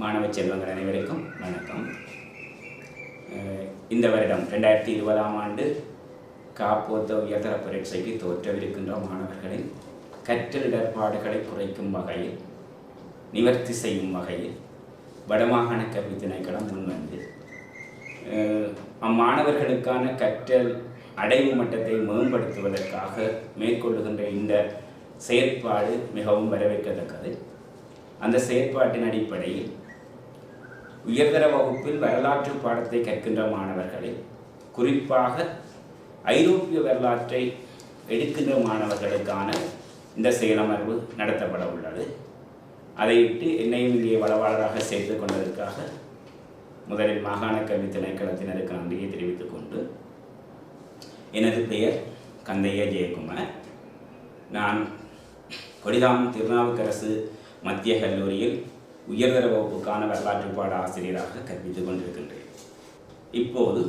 மாணவ செல்வங்கள் அனைவருக்கும் வணக்கம். இந்த வருடம் 2020ஆம் ஆண்டு காப்போத்த உயர்தர பரீட்சைக்கு தோற்றவிருக்கின்ற மாணவர்களின் கற்றல் இடர்பாடுகளை குறைக்கும் வகையில், நிவர்த்தி செய்யும் வகையில் வடமாகாண கல்வி திணைக்களம் முன்வந்து அம்மாணவர்களுக்கான கற்றல் அடைவு மட்டத்தை மேம்படுத்துவதற்காக மேற்கொள்ளுகின்ற இந்த செயற்பாடு மிகவும் வரவேற்கத்தக்கது. அந்த செயற்பாட்டின் அடிப்படையில் உயர்தர வகுப்பில் வரலாற்று பாடத்தை கற்கின்ற மாணவர்களில், குறிப்பாக ஐரோப்பிய வரலாற்றை எடுக்கின்ற மாணவர்களுக்கான இந்த செயலமர்வு நடத்தப்பட உள்ளது. அதையிட்டு என்னையும் இங்கே வளவாளராக சேர்த்து கொண்டதற்காக முதலில் மாகாண கல்வி திணைக்களத்தினருக்கு நன்றியை தெரிவித்துக் கொண்டு, எனது பெயர் கந்தையா ஜெயக்குமார். நான் கொடிதாம் திருநாவுக்கரசு மத்திய கல்லூரியில் உயர்தர வகுப்புக்கான வரலாற்று பாட ஆசிரியராக கற்பித்துக் கொண்டிருக்கின்றேன். இப்போது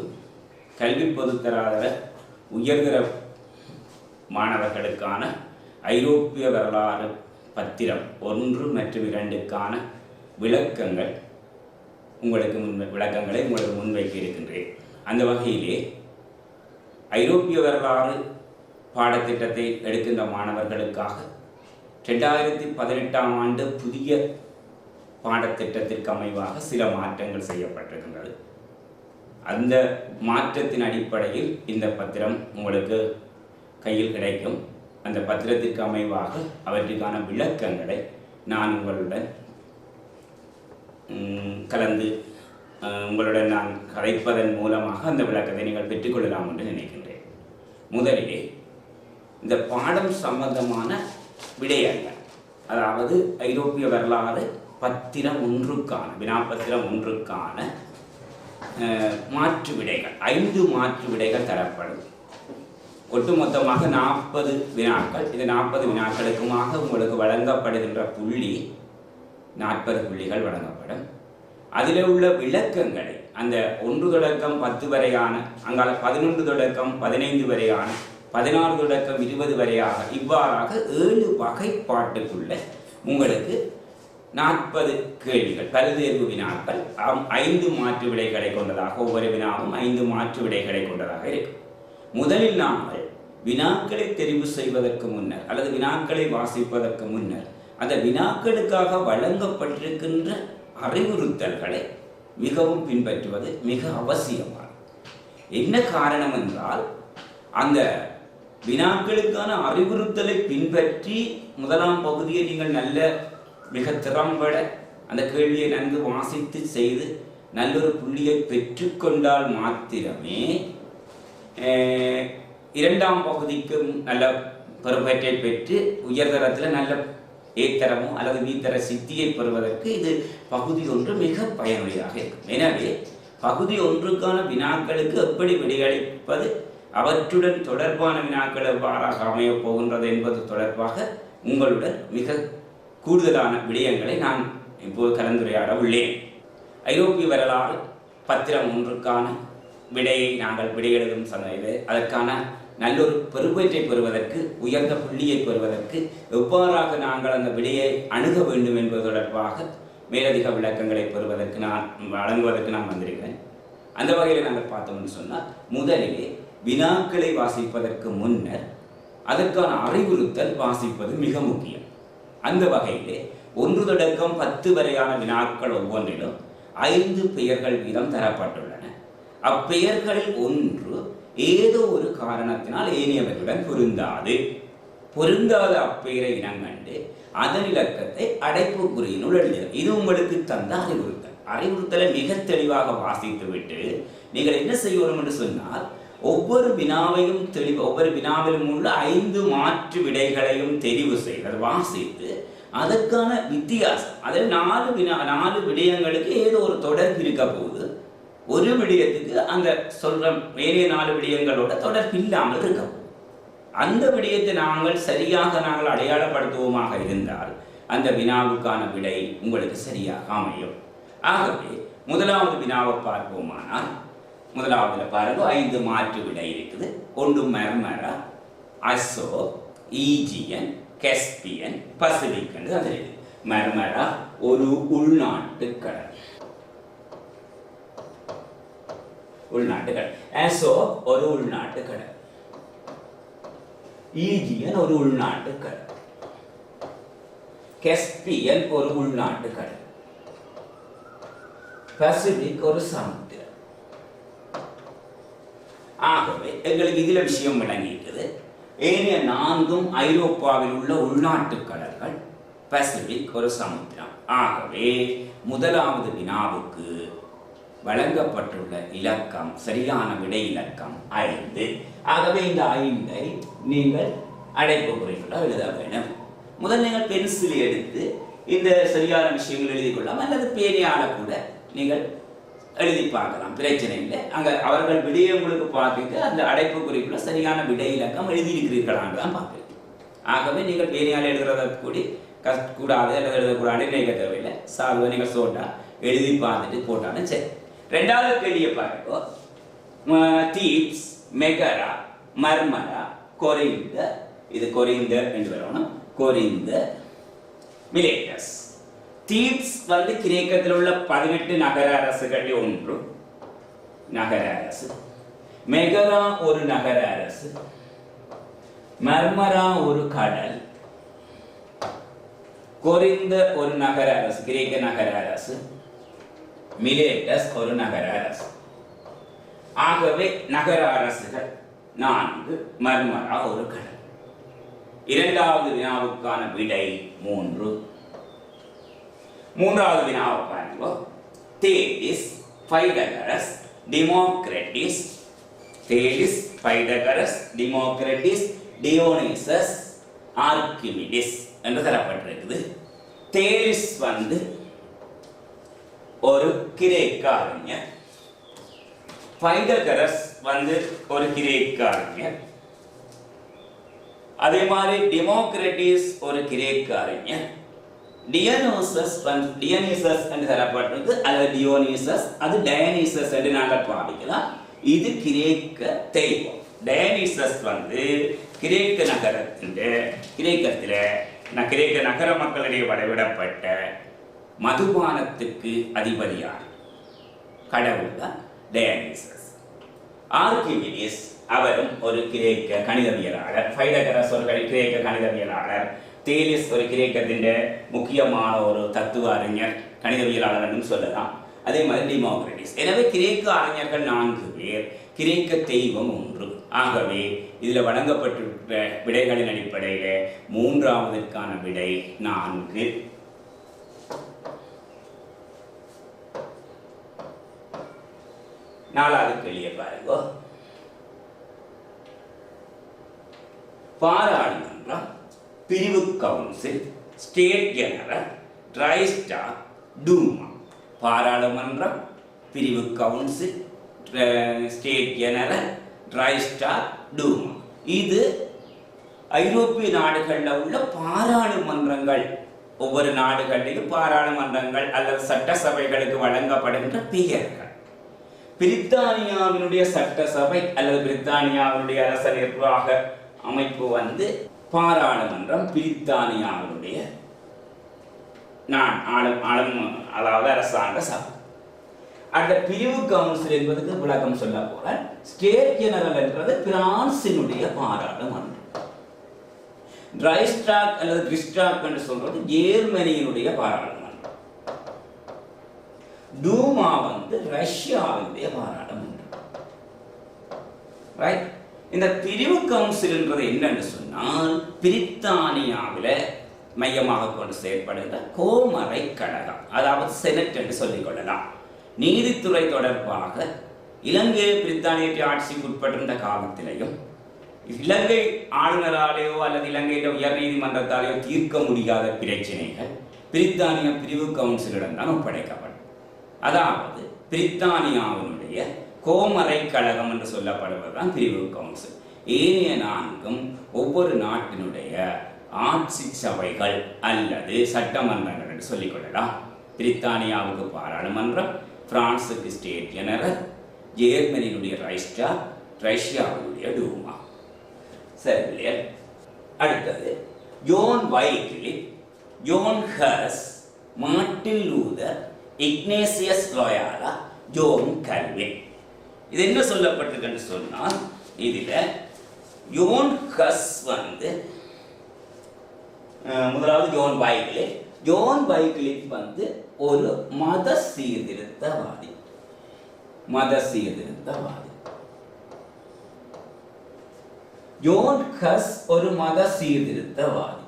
கல்வி பொதுத்தராதர உயர்தர மாணவர்களுக்கான ஐரோப்பிய வரலாறு பத்திரம் 1 மற்றும் 2க்கான விளக்கங்களை உங்களுக்கு முன்வைக்க இருக்கின்றேன். அந்த வகையிலே ஐரோப்பிய வரலாறு பாடத்திட்டத்தை எடுக்கின்ற மாணவர்களுக்காக 2018ஆம் ஆண்டு புதிய பாடத்திட்டத்திற்கு அமைவாக சில மாற்றங்கள் செய்யப்பட்டிருக்கின்றது. அந்த மாற்றத்தின் அடிப்படையில் இந்த பத்திரம் உங்களுக்கு கையில் கிடைக்கும். அந்த பத்திரத்திற்கு அமைவாக அவற்றுக்கான விளக்கங்களை நான் உங்களுடன் நான் கதைப்பதன் மூலமாக அந்த விளக்கத்தை நீங்கள் பெற்றுக்கொள்ளலாம் என்று நினைக்கின்றேன். முதலிலே இந்த பாடம் சம்பந்தமான விடயங்கள், அதாவது ஐரோப்பிய வரலாறு பத்திரம் 1க்கான வினாப்பத்திரம் 1க்கான மாற்று விடைகள், 5 மாற்று விடைகள் தரப்படும். ஒட்டுமொத்தமாக 40 வினாக்கள். இந்த 40 வினாக்களுக்குமாக உங்களுக்கு வழங்கப்படுகின்ற புள்ளி 40 புள்ளிகள் வழங்கப்படும். அதில் உள்ள விளக்கங்களை அந்த 1 தொடக்கம் 10 வரையான, அங்கால 11 தொடக்கம் 15 வரையான, 16 தொடக்கம் 20 வரையாக, இவ்வாறாக 7 வகைப்பாட்டுக்குள்ள உங்களுக்கு 40 கேள்விகள், பல்வேறு வினாக்கள் 5 மாற்று விடைகளை கொண்டதாக, ஒவ்வொரு வினாவும் 5 மாற்று விடைகளை கொண்டதாக இருக்கும். முதலில் நாங்கள் வினாக்களை தெரிவு செய்வதற்கு முன்னர் அல்லது வினாக்களை வாசிப்பதற்கு முன்னர் அந்த வினாக்களுக்காக வழங்கப்பட்டிருக்கின்ற அறிவுறுத்தல்களை மிகவும் பின்பற்றுவது மிக அவசியமானது. என்ன காரணம் என்றால், அந்த வினாக்களுக்கான அறிவுறுத்தலை பின்பற்றி முதலாம் பகுதியை நீங்கள் மிக திறம்பட அந்த கேள்வியை நன்கு வாசித்து செய்து நல்லொரு புள்ளியை பெற்றுக்கொண்டால் மாத்திரமே 2ஆம் பகுதிக்கும் நல்ல பெறுபேற்றை பெற்று உயர்தரத்தில் நல்ல ஏத்தரமோ அல்லது வீத்தர சித்தியை பெறுவதற்கு இது பகுதி 1 மிக பயனுடையதாக இருக்கும். எனவே பகுதி 1க்கான வினாக்களுக்கு எப்படி விடையளிப்பது, அவற்றுடன் தொடர்பான வினாக்கள் எவ்வாறாக அமையப் போகின்றது என்பது தொடர்பாக உங்களுடன் மிக கூடுதலான விடயங்களை நான் இப்போது கலந்துரையாட உள்ளேன். ஐரோப்பிய வரலாறு பத்திரம் 1க்கான விடையை நாங்கள் விடையெழுதும் சமயத்தில் அதற்கான நல்லொரு பெறுபேற்றை பெறுவதற்கு, உயர்ந்த புள்ளியை பெறுவதற்கு எவ்வாறாக நாங்கள் அந்த விடையை அணுக வேண்டும் என்பது தொடர்பாக மேலதிக விளக்கங்களை பெறுவதற்கு வழங்குவதற்கு நான் வந்திருக்கிறேன். அந்த வகையில் நாங்கள் பார்த்தோம்னு சொன்னால், முதலிலே வினாக்களை வாசிப்பதற்கு முன்னர் அதற்கான அறிவுறுத்தல் வாசிப்பது மிக முக்கியம். அந்த வகையிலே 1 தொடக்கம் 10 வரையான வினாக்கள் ஒவ்வொன்றிலும் 5 பெயர்கள் வீதம் தரப்பட்டுள்ளன. அப்பெயர்களில் ஒன்று ஏதோ ஒரு காரணத்தினால் ஏனையவர்களுடன் பொருந்தாத அப்பெயரை இனங்கண்டு அதன் இலக்கத்தை அடைப்புக்குறியினுள் எழுதுகிறது. இது உங்களுக்கு தந்த அறிவுறுத்தலை மிக தெளிவாக வாசித்துவிட்டு நீங்கள் என்ன செய்யணும் என்று சொன்னால், ஒவ்வொரு வினாவிலும் உள்ள 5 மாற்று விடைகளையும் தெரிவு செய்து வாசித்து அதற்கான வித்தியாசம், அதில் 4 விடயங்களுக்கு ஏதோ ஒரு தொடர்பு இருக்க போது, ஒரு விடயத்துக்கு அந்த சொல்ற வேறு 4 விடயங்களோட தொடர்பு இல்லாமல் இருக்க போது, அந்த விடயத்தை சரியாக நாங்கள் அடையாளப்படுத்துவோமாக இருந்தால் அந்த வினாவுக்கான விடை உங்களுக்கு சரியாக அமையும். ஆகவே முதலாவது வினாவை பார்ப்போமானால், முதலாவதுல பாருங்க 5 மாற்று விடை இருக்குது. 1 மர்மரா, அசோ, ஈஜியன், கெஸ்பியன், பசிபிக் என்று அது. மர்மரா ஒரு உள்நாட்டு கடல். உள்நாட்டு கடல். அசோக் ஒரு உள்நாட்டு கடல். ஈஜியன் ஒரு உள்நாட்டு கடல். கஸ்பியன் ஒரு உள்நாட்டு கடல். பசிபிக் ஒரு சமுத்திரம். ஆகவே எங்களுக்கு இதுல விஷயம் விளங்கிட்டது. ஏனைய 4 ஐரோப்பாவில் உள்ள உள்நாட்டு கடல்கள், பசிபிக் ஒரு சமுத்திரம். ஆகவே முதலாவது வினாவுக்கு வழங்கப்பட்டுள்ள இலக்கம், சரியான விடை இலக்கம் 5. ஆகவே இந்த 5ஐ நீங்கள் அடைப்புக்குறிக்குள்ள எழுத வேண்டும். முதல் நீங்கள் பென்சில் எடுத்து இந்த சரியான விஷயங்கள் எழுதி கொள்ளலாம், அல்லது பேனையால கூட நீங்கள் எழுதி பார்க்கலாம், பிரச்சனை இல்லை. அங்கே அவர்கள் விடையை உங்களுக்கு பார்த்துட்டு அந்த அடைப்புக்குறிக்குள்ள சரியான விடை இலக்கம் எழுதியிருக்கிறீர்களான்னு தான் பார்க்குறீங்க. ஆகவே நீங்கள் பேனையால் எழுதுறத கூடாது அல்லது எழுதக்கூடாது நினைக்க தேவையில்லை. சால்வை நீங்கள் சோட்டா எழுதி பார்த்துட்டு போட்டாலும் சரி. 2வது கேள்வியை பாருங்க. தீப்ஸ், மெகரா, மர்மரா, கொரிந்த, இது கொரிந்த என்று வரணும், கொரிந்த, மிலேட்டஸ். தீப்ஸ் வந்து கிரேக்கத்தில் உள்ள 18 நகர அரசுகளில் ஒன்று, நகர அரசு. மெகரா ஒரு நகர அரசு. மர்மரா ஒரு கடல். கொரிந்த ஒரு நகர அரசு, கிரேக்க நகர அரசு. மிலேட்டஸ் ஒரு நகர அரசு. ஆகவே நகர அரசுகள் 4, மர்மரா ஒரு கடல். 2வது வினாவுக்கான விடை 3. 3வது வினாவை பாருங்க. தேடிஸ், பைதகரஸ், டிமோக்ரட்டிஸ். தேடிஸ், பைதகரஸ், டிமோக்ரட்டிஸ், டியோனிசஸ், ஆர்கிமிடிஸ் என்று தரப்பட்டிருக்குது. தேடிஸ் வந்து ஒரு கிரேக்க அறிஞர். பைதகரஸ் வந்து ஒரு கிரேக்க அறிஞர். அதே மாதிரி டிமோக்ரட்டிஸ் ஒரு கிரேக்க அறிஞர். டியோனிசஸ் என்று தரப்பட்டிருக்கு, அல்லது டியோனிசஸ், அது டயனிசஸ் என்று நாங்கள் பாவிக்கலாம். இது கிரேக்க தெய்வம். டயனிசஸ் வந்து கிரேக்க கிரேக்க நகர மக்களிடையே வடைவிடப்பட்ட மதுபானத்துக்கு அதிபதியான கடவுள் தான் டயனிசஸ். ஆர்கிமிடிஸ் அவரும் ஒரு கிரேக்க கணிதவியலாளர். பைதகரஸ் ஒரு கிரேக்க கணிதவியலாளர். தேலிஸ் ஒரு கிரேக்கத்தின் முக்கியமான ஒரு தத்துவ அறிஞர், கணிதவியலாளர் என்று சொல்லலாம். அதே மாதிரி டிமோக்ரட்டிஸ். எனவே கிரேக்க அறிஞர்கள் 4 பேர், கிரேக்க தெய்வம் 1. ஆகவே இதில் வழங்கப்பட்டிருக்கிற விடைகளின் அடிப்படையில் 3வதற்கான விடை 4. 4வது கேள்வியை பாருங்க. பாராளுமன்றம், பிரிவு கவுன்சில், ஸ்டேட் ஜெனரல், ட்ரைஸ்டாக், டூமா. பாராளுமன்றம், பிரிவு கவுன்சில், ஸ்டேட் ஜெனரல், ட்ரைஸ்டாக், டூமா. இது ஐரோப்பிய நாடுகளில் உள்ள பாராளுமன்றங்கள். ஒவ்வொரு நாடுகளிலும் பாராளுமன்றங்கள் அல்லது சட்டசபைகளுக்கு வழங்கப்படுகின்ற பெயர்கள். பிரித்தானியாவினுடைய சட்டசபை அல்லது பிரித்தானியாவினுடைய அரச நிர்வாக அமைப்பு வந்து பாராளுமன்றம், பிரித்தானியாவினுடைய அதாவது அரசாங்க சபை. அந்த பிரிவு கவுன்சில் என்பதுக்கு விளக்கம் சொல்ல போற, ஸ்டேட் ஜெனரல் என்றது பிரான்சினுடைய பாராளுமன்றம். ட்ரைஸ்டாக் அல்லது கிறிஸ்டாக் என்று சொல்றது ஜெர்மனியினுடைய பாராளுமன்றம். டூமா வந்து ரஷ்யாவினுடைய பாராளுமன்றம். ரைட். இந்த பிரிவு கவுன்சில் என்றது என்னன்னு சொன்னால், பிரித்தானியாவில் மையமாக கொண்டு செயல்படுகிற கோமரை கழகம், அதாவது செனட் என்று சொல்லிக் கொள்ளலாம். நீதித்துறை தொடர்பாக இலங்கை பிரித்தானிய ஆட்சிக்கு உட்பட்டிருந்த காலத்திலேயும் இலங்கை ஆளுநராலேயோ அல்லது இலங்கையின் உயர் நீதிமன்றத்தாலேயோ தீர்க்க முடியாத பிரச்சனைகள் பிரித்தானிய பிரிவு கவுன்சிலிடம் தான் ஒப்படைக்கப்படும். அதாவது பிரித்தானியாவினுடைய கோமரை கழகம் என்று சொல்லப்படுவதுதான் பிரிவு கவுன்சில். ஏனைய 4ம் ஒவ்வொரு நாட்டினுடைய ஆட்சி சபைகள் அல்லது சட்டமன்றங்கள் என்று சொல்லிக் கொள்ளலாம். பிரித்தானியாவுக்கு பாராளுமன்றம், பிரான்சுக்கு ஸ்டேட் ஜெனரல், ஜெர்மனியினுடைய ரைஸ்டாக், ரஷ்யாவினுடைய டூமா. சரி, அடுத்தது John Wycliffe John Hus, Martin Luther, Ignatius Loyola, John Calvin. இது என்ன சொல்லப்பட்டிருக்குன்னு சொன்னால், இதில் ஜோன் ஹஸ் வந்து முதலாவது ஜோன் வைக்லிஃப். ஜோன் வைக்லிஃப் வந்து ஒரு மத சீர்திருத்தவாதி. ஜோன் ஹஸ் ஒரு மத சீர்திருத்தவாதி.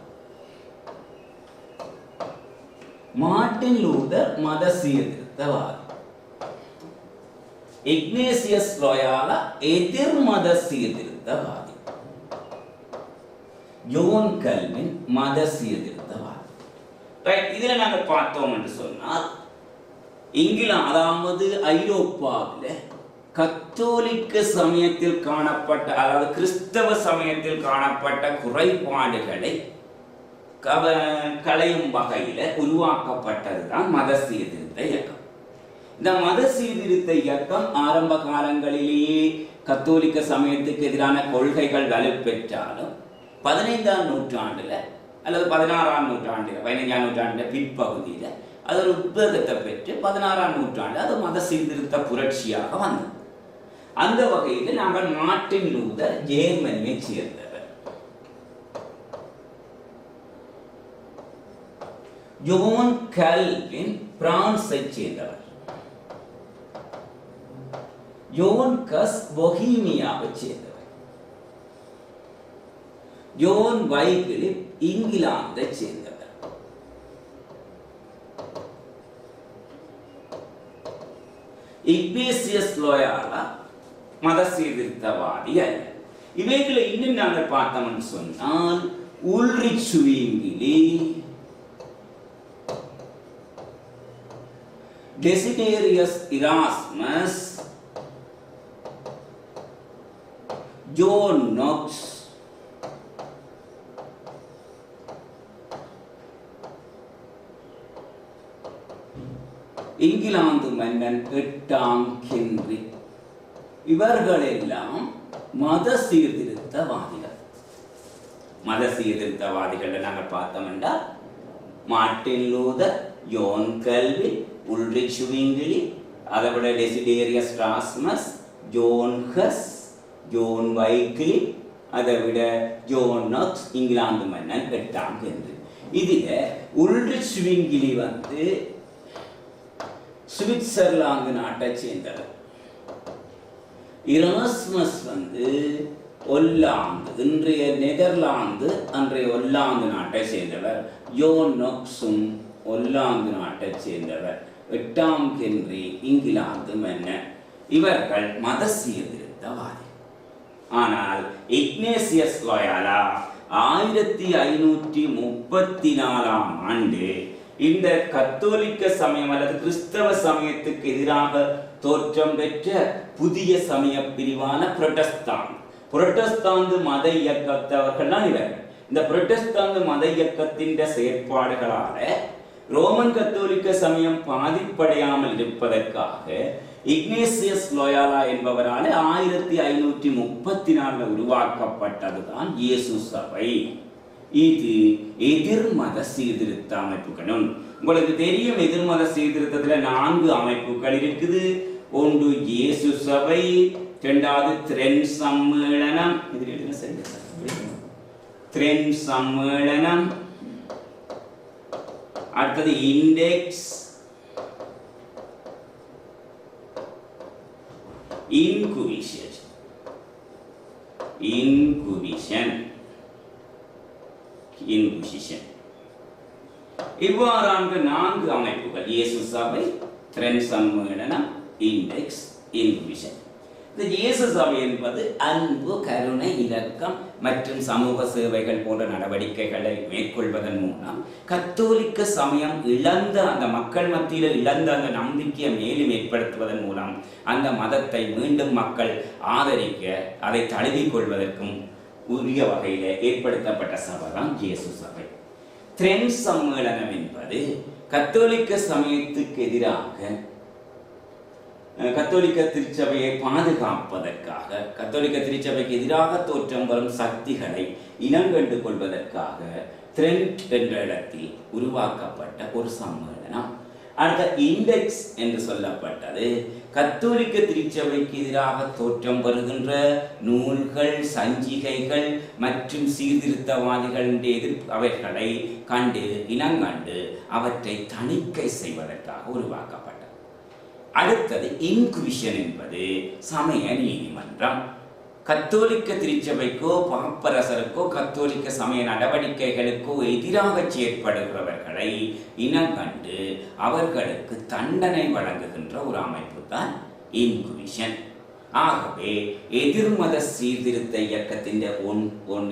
மார்ட்டின் லூதர் மத சீர்திருத்தவாதி. இக்னேசியஸ் லோயாலா எதிர் மத சீர்திருத்தவாதி. ஜோன் கல்வின் மத சீர்திருத்தவாதி. இதுல நாங்கள் பார்த்தோம் என்று சொன்னால், இங்கிலாந்து அதாவது ஐரோப்பாவில் கத்தோலிக்க சமயத்தில் காணப்பட்ட, அதாவது கிறிஸ்தவ சமயத்தில் காணப்பட்ட குறைபாடுகளை களையும் வகையில் உருவாக்கப்பட்டதுதான் மத சீர்திருத்த இயக்கம். இந்த மத சீர்திருத்த இயக்கம் ஆரம்ப காலங்களிலேயே கத்தோலிக்க சமயத்துக்கு எதிரான கொள்கைகள் வலுப்பெற்றாலும் 15ஆம் நூற்றாண்டுல அல்லது 16ஆம் நூற்றாண்டுல 15ஆம் நூற்றாண்டு பிற்பகுதியில் அது ஒரு உத்வேகத்தை பெற்று 16ஆம் நூற்றாண்டு அது மத சீர்திருத்த புரட்சியாக வந்தது. அந்த வகையில் நாங்கள் மார்ட்டின் லூதர் ஜெர்மனியை சேர்ந்தவர். ஜோன் கல்வின் பிரான்ஸை சேர்ந்தவர். ஜோன் கஸ் பொஹீமியாவை சேர்ந்தவர். ஜோன் வைக்லிஃப் இங்கிலாந்தை சேர்ந்தவர். இக்னேசியஸ் லோயாலா மத சீர்திருத்தவாதி அல்ல. இவைகளை இன்னும் நாங்கள் பார்த்தோம்னு சொன்னால், Ulrich சுவிங்கிலி, டெசிடேரியஸ் Erasmus, zone knocks, England மன்னன் 8ஆம் ஹென்றி, இவர்கள் எல்லாம் மத சீர்திருத்தவாதிகள். மத சீர்திருத்தவாதிகள் நாங்கள் பார்த்தோம் என்றால், Martin Luther, John Calvin, Ulrich Zwingli, அதை விட Desiderius Erasmus, John Hus, John Wycliffe, அதை விட ஜோன் நாக்ஸ், இங்கிலாந்து மன்னன் 8ஆம் ஹென்றி. இதில் உல்ரிச் சுவிங்கிலி வந்து சுவிட்சர்லாந்து நாட்டை சேர்ந்தவர். இராஸ்மஸ் வந்து ஒல்லாந்து, இன்றைய நெதர்லாந்து அன்றைய ஒல்லாந்து நாட்டை சேர்ந்தவர். ஜோன் நாக்ஸும் ஒல்லாந்து நாட்டை சேர்ந்தவர். 8ஆம் ஹென்றி இங்கிலாந்து மன்னர். இவர்கள் மத சீர்திருத்தவாதி. ஆனால் இக்னேசியஸ் லோயாலா 1534ஆம் ஆண்டு இந்த கத்தோலிக்க சமயம் அல்லது கிறிஸ்தவ சமயத்துக்கு எதிராக தோற்றம் பெற்ற புதிய சமய பிரிவான புரட்டஸ்தாந்து மத இயக்கத்தவர்கள் தான் இவர்கள். இந்த புரட்டஸ்தாந்து மத இயக்கத்தின் செயற்பாடுகளால ரோமன் கத்தோலிக்க சமயம் பாதிப்படையாமல் இருப்பதற்காக இக்னேசியஸ் லோயாலா என்பவரால் 1534 உருவாக்கப்பட்டதுதான் இயேசு சபை. இது எதிர்மத சீர்திருத்த அமைப்புகள். உங்களுக்கு தெரியும், எதிர்மத சீர்திருத்தத்தில் 4 அமைப்புகள் இருக்குது. ஒன்று இயேசு சபை, இரண்டாவது த்ரென் சம்மேளனம், அடுத்தது இண்டெக்ஸ், இன்குவிஷன். இவ்வாறான 4 அமைப்புகள்: இயேசு சபை, த்ரென் சம்மேளனம், இண்டெக்ஸ், இன்குவிஷன். இந்த இயேசு சபை என்பது அன்பு, கருணை, இரக்கம் மற்றும் சமூக சேவைகள் போன்ற நடவடிக்கைகளை மேற்கொள்வதன் மூலம் கத்தோலிக்க சமயம் இழந்த அந்த மக்கள் மத்தியில் இழந்த அந்த நம்பிக்கையை மேலும் ஏற்படுத்துவதன் மூலம் அந்த மதத்தை மீண்டும் மக்கள் ஆதரிக்க, அதை தழுவிக் கொள்வதற்கும் உரிய வகையில் ஏற்படுத்தப்பட்ட சபை தான் இயேசு சபை. த்ரென் சம்மேளனம் என்பது கத்தோலிக்க சமயத்துக்கு எதிராக, கத்தோலிக்க திருச்சபையை பாதுகாப்பதற்காக, கத்தோலிக்க திருச்சபைக்கு எதிராக தோற்றம் வரும் சக்திகளை இனங்கண்டு கொள்வதற்காக த்ரெண்ட் என்ற இடத்தில் உருவாக்கப்பட்ட ஒரு சம்மேளனம். அடுத்த இண்டெக்ஸ் என்று சொல்லப்பட்டது கத்தோலிக்க திருச்சபைக்கு எதிராக தோற்றம் பெறுகின்ற நூல்கள், சஞ்சிகைகள் மற்றும் சீர்திருத்தவாதிகளின் அவைகளை கண்டு இனங்கண்டு அவற்றை தணிக்கை செய்வதற்காக உருவாக்கப்பட்டது. அடுத்தது இன்குவிஷன் என்பது சமய நீதிமன்றம். கத்தோலிக்க திருச்சபைக்கோ பாப்பரசருக்கோ கத்தோலிக்க சமய நடவடிக்கைகளுக்கோ எதிராக செயற்படுகிறவர்களை இனங்கண்டு அவர்களுக்கு தண்டனை வழங்குகின்ற ஒரு அமைப்பு தான் இன்குவிஷன். ஆகவே எதிர்மத சீர்திருத்த இயக்கத்தின்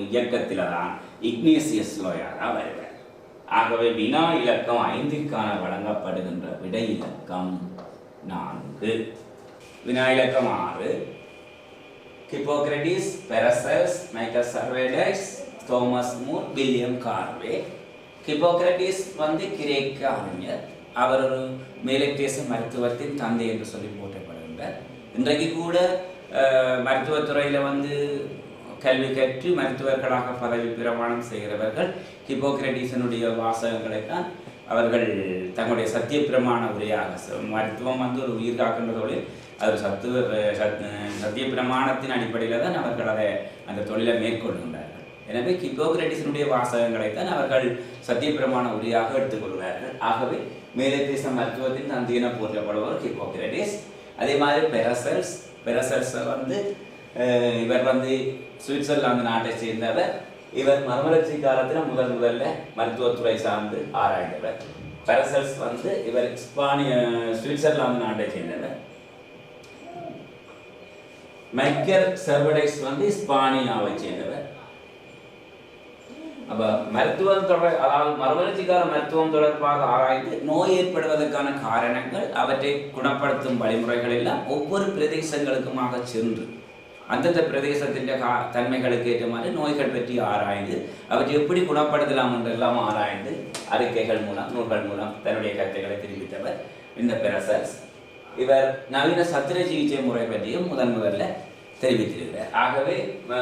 இயக்கத்தில் தான் இக்னேசியஸ் லோயாலா வருவார். ஆகவே வினா இலக்கம் 5ற்கான வழங்கப்படுகின்ற விடை இலக்கம் 4. வினா இலக்கம் 6. Hippocrates, Paracelsus, Michael Servetus, Thomas More, William Harvey. Hippocrates கிரேக்க அறிஞர். அவர் ஒரு மேலத்தேச மருத்துவத்தின் தந்தை என்று சொல்லி போற்றப்படுகின்றார். இன்றைக்கு கூட மருத்துவத்துறையில் கல்வி கற்று மருத்துவர்களாக பதவி பிரமாணம் செய்கிறவர்கள் ஹிப்போக்ரட்டிஸனுடைய வாசகங்களைத்தான் அவர்கள் தங்களுடைய சத்திய பிரமாண உரையாக, மருத்துவம் ஒரு உயிர் காக்கின்ற தொழில், அது சத்திய பிரமாணத்தின் அடிப்படையில் தான் அவர்கள் அந்த தொழிலை மேற்கொள்கின்றார்கள். எனவே ஹிப்போக்ரட்டிஸனுடைய வாசகங்களைத்தான் அவர்கள் சத்திய பிரமாண உரையாக எடுத்துக்கொள்கிறார்கள். ஆகவே மேலத்தேச மருத்துவத்தின் தந்தையென போற்றப்படுபவர் ஹிப்போக்ரட்டிஸ். அதே மாதிரி பெரசல்ஸ் இவர் சுவிட்சர்லாந்து நாட்டை சேர்ந்தவர். இவர் மறுமலர்ச்சி காலத்தில் முதல்ல மருத்துவத்துறை சார்ந்து ஆராய்ந்தவர். பெரசல்ஸ் இவர் சுவிட்சர்லாந்து நாட்டை சேர்ந்தவர். மைக்கேல் சர்வேடஸ் ஸ்பானியாவை சேர்ந்தவர். அப்ப மருத்துவம் அதாவது மறுமலர்ச்சிக்கான மருத்துவம் தொடர்பாக ஆராய்ந்து நோய் ஏற்படுவதற்கான காரணங்கள், அவற்றை குணப்படுத்தும் வழிமுறைகள் எல்லாம் ஒவ்வொரு பிரதேசங்களுக்குமாக சென்று அந்தந்த பிரதேசத்தின் தன்மைகளுக்கு ஏற்ற மாதிரி நோய்கள் பற்றி ஆராய்ந்து அவற்றை எப்படி குணப்படுத்தலாம் என்றெல்லாம் ஆராய்ந்து அறிக்கைகள் மூலம், நூல்கள் மூலம் தன்னுடைய கருத்துக்களை தெரிவித்தவர் இந்த பெரசல்ஸ். இவர் நவீன சத்திர சிகிச்சை முறை பற்றியும் முதல்ல தெரிவித்திருக்கிறார். ஆகவே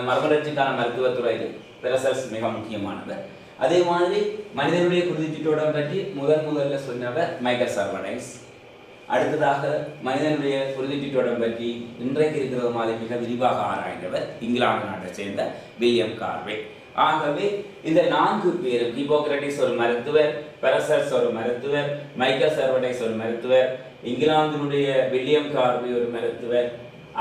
மறுமலர்ச்சிக்கான மருத்துவத்துறையில் பெரசல்ஸ் மிக முக்கியமானவர். அதே மாதிரி மனிதனுடைய குருதிச்சீட்டோடம் பற்றி முதல்ல சொன்னவர் மைக்கேல் சர்வேடஸ். அடுத்ததாக மனிதனுடைய குருதிச்சீட்டோடம் பற்றி இன்றைக்கு இருக்கிற மாதிரி மிக விரிவாக ஆராய்ந்தவர் இங்கிலாந்து நாட்டை சேர்ந்த வில்லியம் கார்வே. ஆகவே இந்த 4 பேரும், ஹிப்போக்ரட்டிஸ் ஒரு மருத்துவர், பெரசல்ஸ் ஒரு மருத்துவர், மைக்கேல் சர்வேடஸ் ஒரு மருத்துவர், இங்கிலாந்தினுடைய வில்லியம் கார்வே ஒரு மருத்துவர்.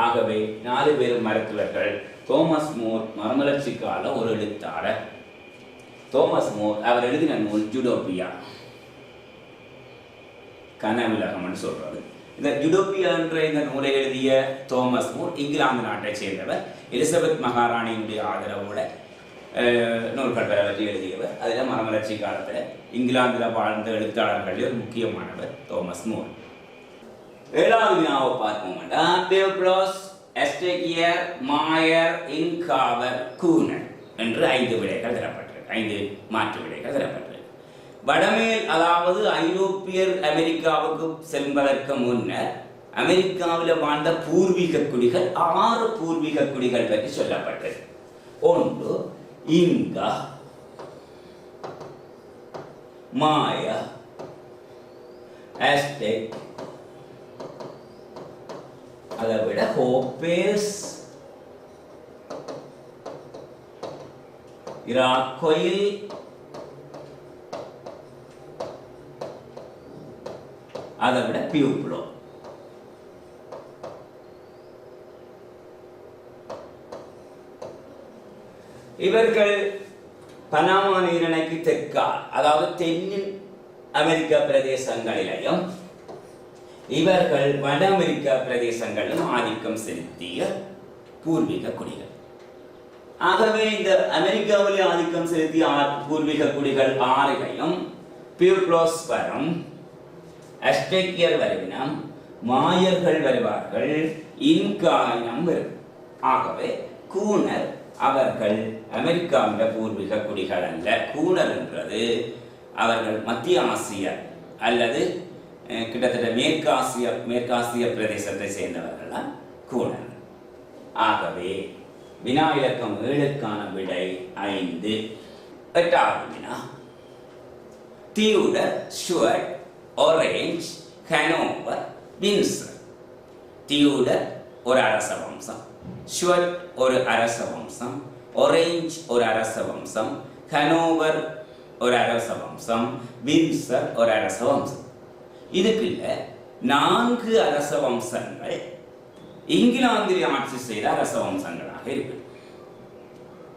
ஆகவே 4 பேரும் மருத்துவர்கள். தாமஸ் மூர் மறுமலர்ச்சி கால ஒரு எழுத்தாளர். தாமஸ் மூர் அவர் எழுதின நூல் யூடோபியா, கனவுலகம் சொல்றது. இந்த யூடோபியா என்ற இந்த நூலை எழுதிய தாமஸ் மூர் இங்கிலாந்து நாட்டை சேர்ந்தவர். எலிசபெத் மகாராணியினுடைய ஆதரவோட நூல்கள் பற்றி எழுதியவர். அதில் மறுமலர்ச்சி காலத்தில் இங்கிலாந்தில் வாழ்ந்த எழுத்தாளர்கள் ஒரு முக்கியமானவர் தாமஸ் மூர். 7வது வினாவை பார்ப்போம்டா. தேவ்ப்ளோஸ், எஸ்டேகியர், மாயர், இன்காவர், கூனர் என்று 5 விடைகள் தரப்பட்டது. 5 மாற்று விடைகள் தரப்பட்டது. வடமேல் அதாவது ஐரோப்பியர் அமெரிக்காவுக்கு செல்வதற்கு முன்னர் அமெரிக்காவில் வாழ்ந்த பூர்வீக குடிகள் 6 பூர்வீக குடிகள் பற்றி சொல்லப்பட்டது. 1 இன்கா, மாயா, அஸ்டெக், அதை விட ஹோப்பேஸ், இராக்கோயில், அதை விட பியூப்ளோ. இவர்கள் பனாமா நீரிணைக்கு தெற்கால் அதாவது தென்னின் அமெரிக்க பிரதேசங்களிலையும் இவர்கள் வட அமெரிக்கா பிரதேசங்களிலும் ஆதிக்கம் செலுத்திய பூர்வீக குடிகள். ஆகவே இந்த அமெரிக்காவிலே ஆதிக்கம் செலுத்திய பூர்வீக குடிகள் 6லையும் பியூப்ளோஸ் வரும், அஸ்டேக்கியர் வருவினம், மாயர்கள் வருவார்கள், இன்கா இனம் வரும். ஆகவே கூனர் அவர்கள் அமெரிக்காவின் பூர்வீக குடிகள் அல்ல. கூனர் என்றது அவர்கள் மத்திய ஆசிய அல்லது கிட்டத்தட்ட மேற்காசிய பிரதேசத்தை சேர்ந்தவர்கள் தான் கூனர். ஆகவே வினா இலக்கம் 7க்கான விடை 5. எட்டாவது வினா தியூடர், ஸ்டுவர்ட், ஆரஞ்ச், ஹனோவர், வின்சர். தியூடர் ஒரு அரச வம்சம், ஸ்டுவர்ட் ஒரு அரச வம்சம், ஆரஞ்ச் ஒரு அரச வம்சம், ஹனோவர் ஒரு அரச வம்சம், வின்சர் ஒரு அரச வம்சம். இதுக்குள்ள 4 அரச வம்சங்கள் இங்கிலாந்தில் ஆட்சி செய்த அரச வம்சங்களாக இருக்கு.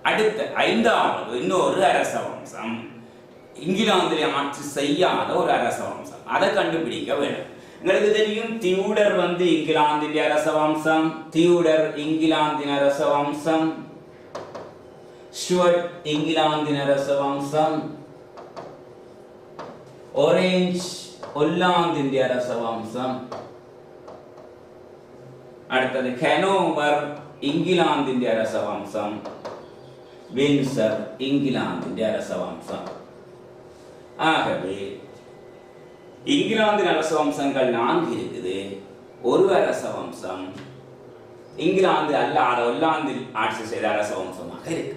அடுத்த 5வது இன்னொரு அரச வம்சம் இங்கிலாந்தில் ஆட்சி செய்யாத ஒரு அரச வம்சம். அதை கண்டுபிடிக்க வேணும். உங்களுக்கு தெரியும் தியூடர் இங்கிலாந்தின் அரச வம்சம், தியூடர் இங்கிலாந்தின் அரச வம்சம், ஸ்டுவர்ட் இங்கிலாந்தின் அரச வம்சம், ஆரஞ்ச் ஹொல்லாந்தின் அரச வம்சம், அடுத்தது ஹனோவர் இங்கிலாந்தின் அரச வம்சம், வின்சர் இங்கிலாந்தின் அரச வம்சம். ஆகவே இங்கிலாந்தின் அரச வம்சங்கள் 4 இருக்குது. ஒரு அரச வம்சம் இங்கிலாந்து அல்லாத ஹொல்லாந்தில் ஆட்சி செய்த அரச வம்சமாக இருக்கு.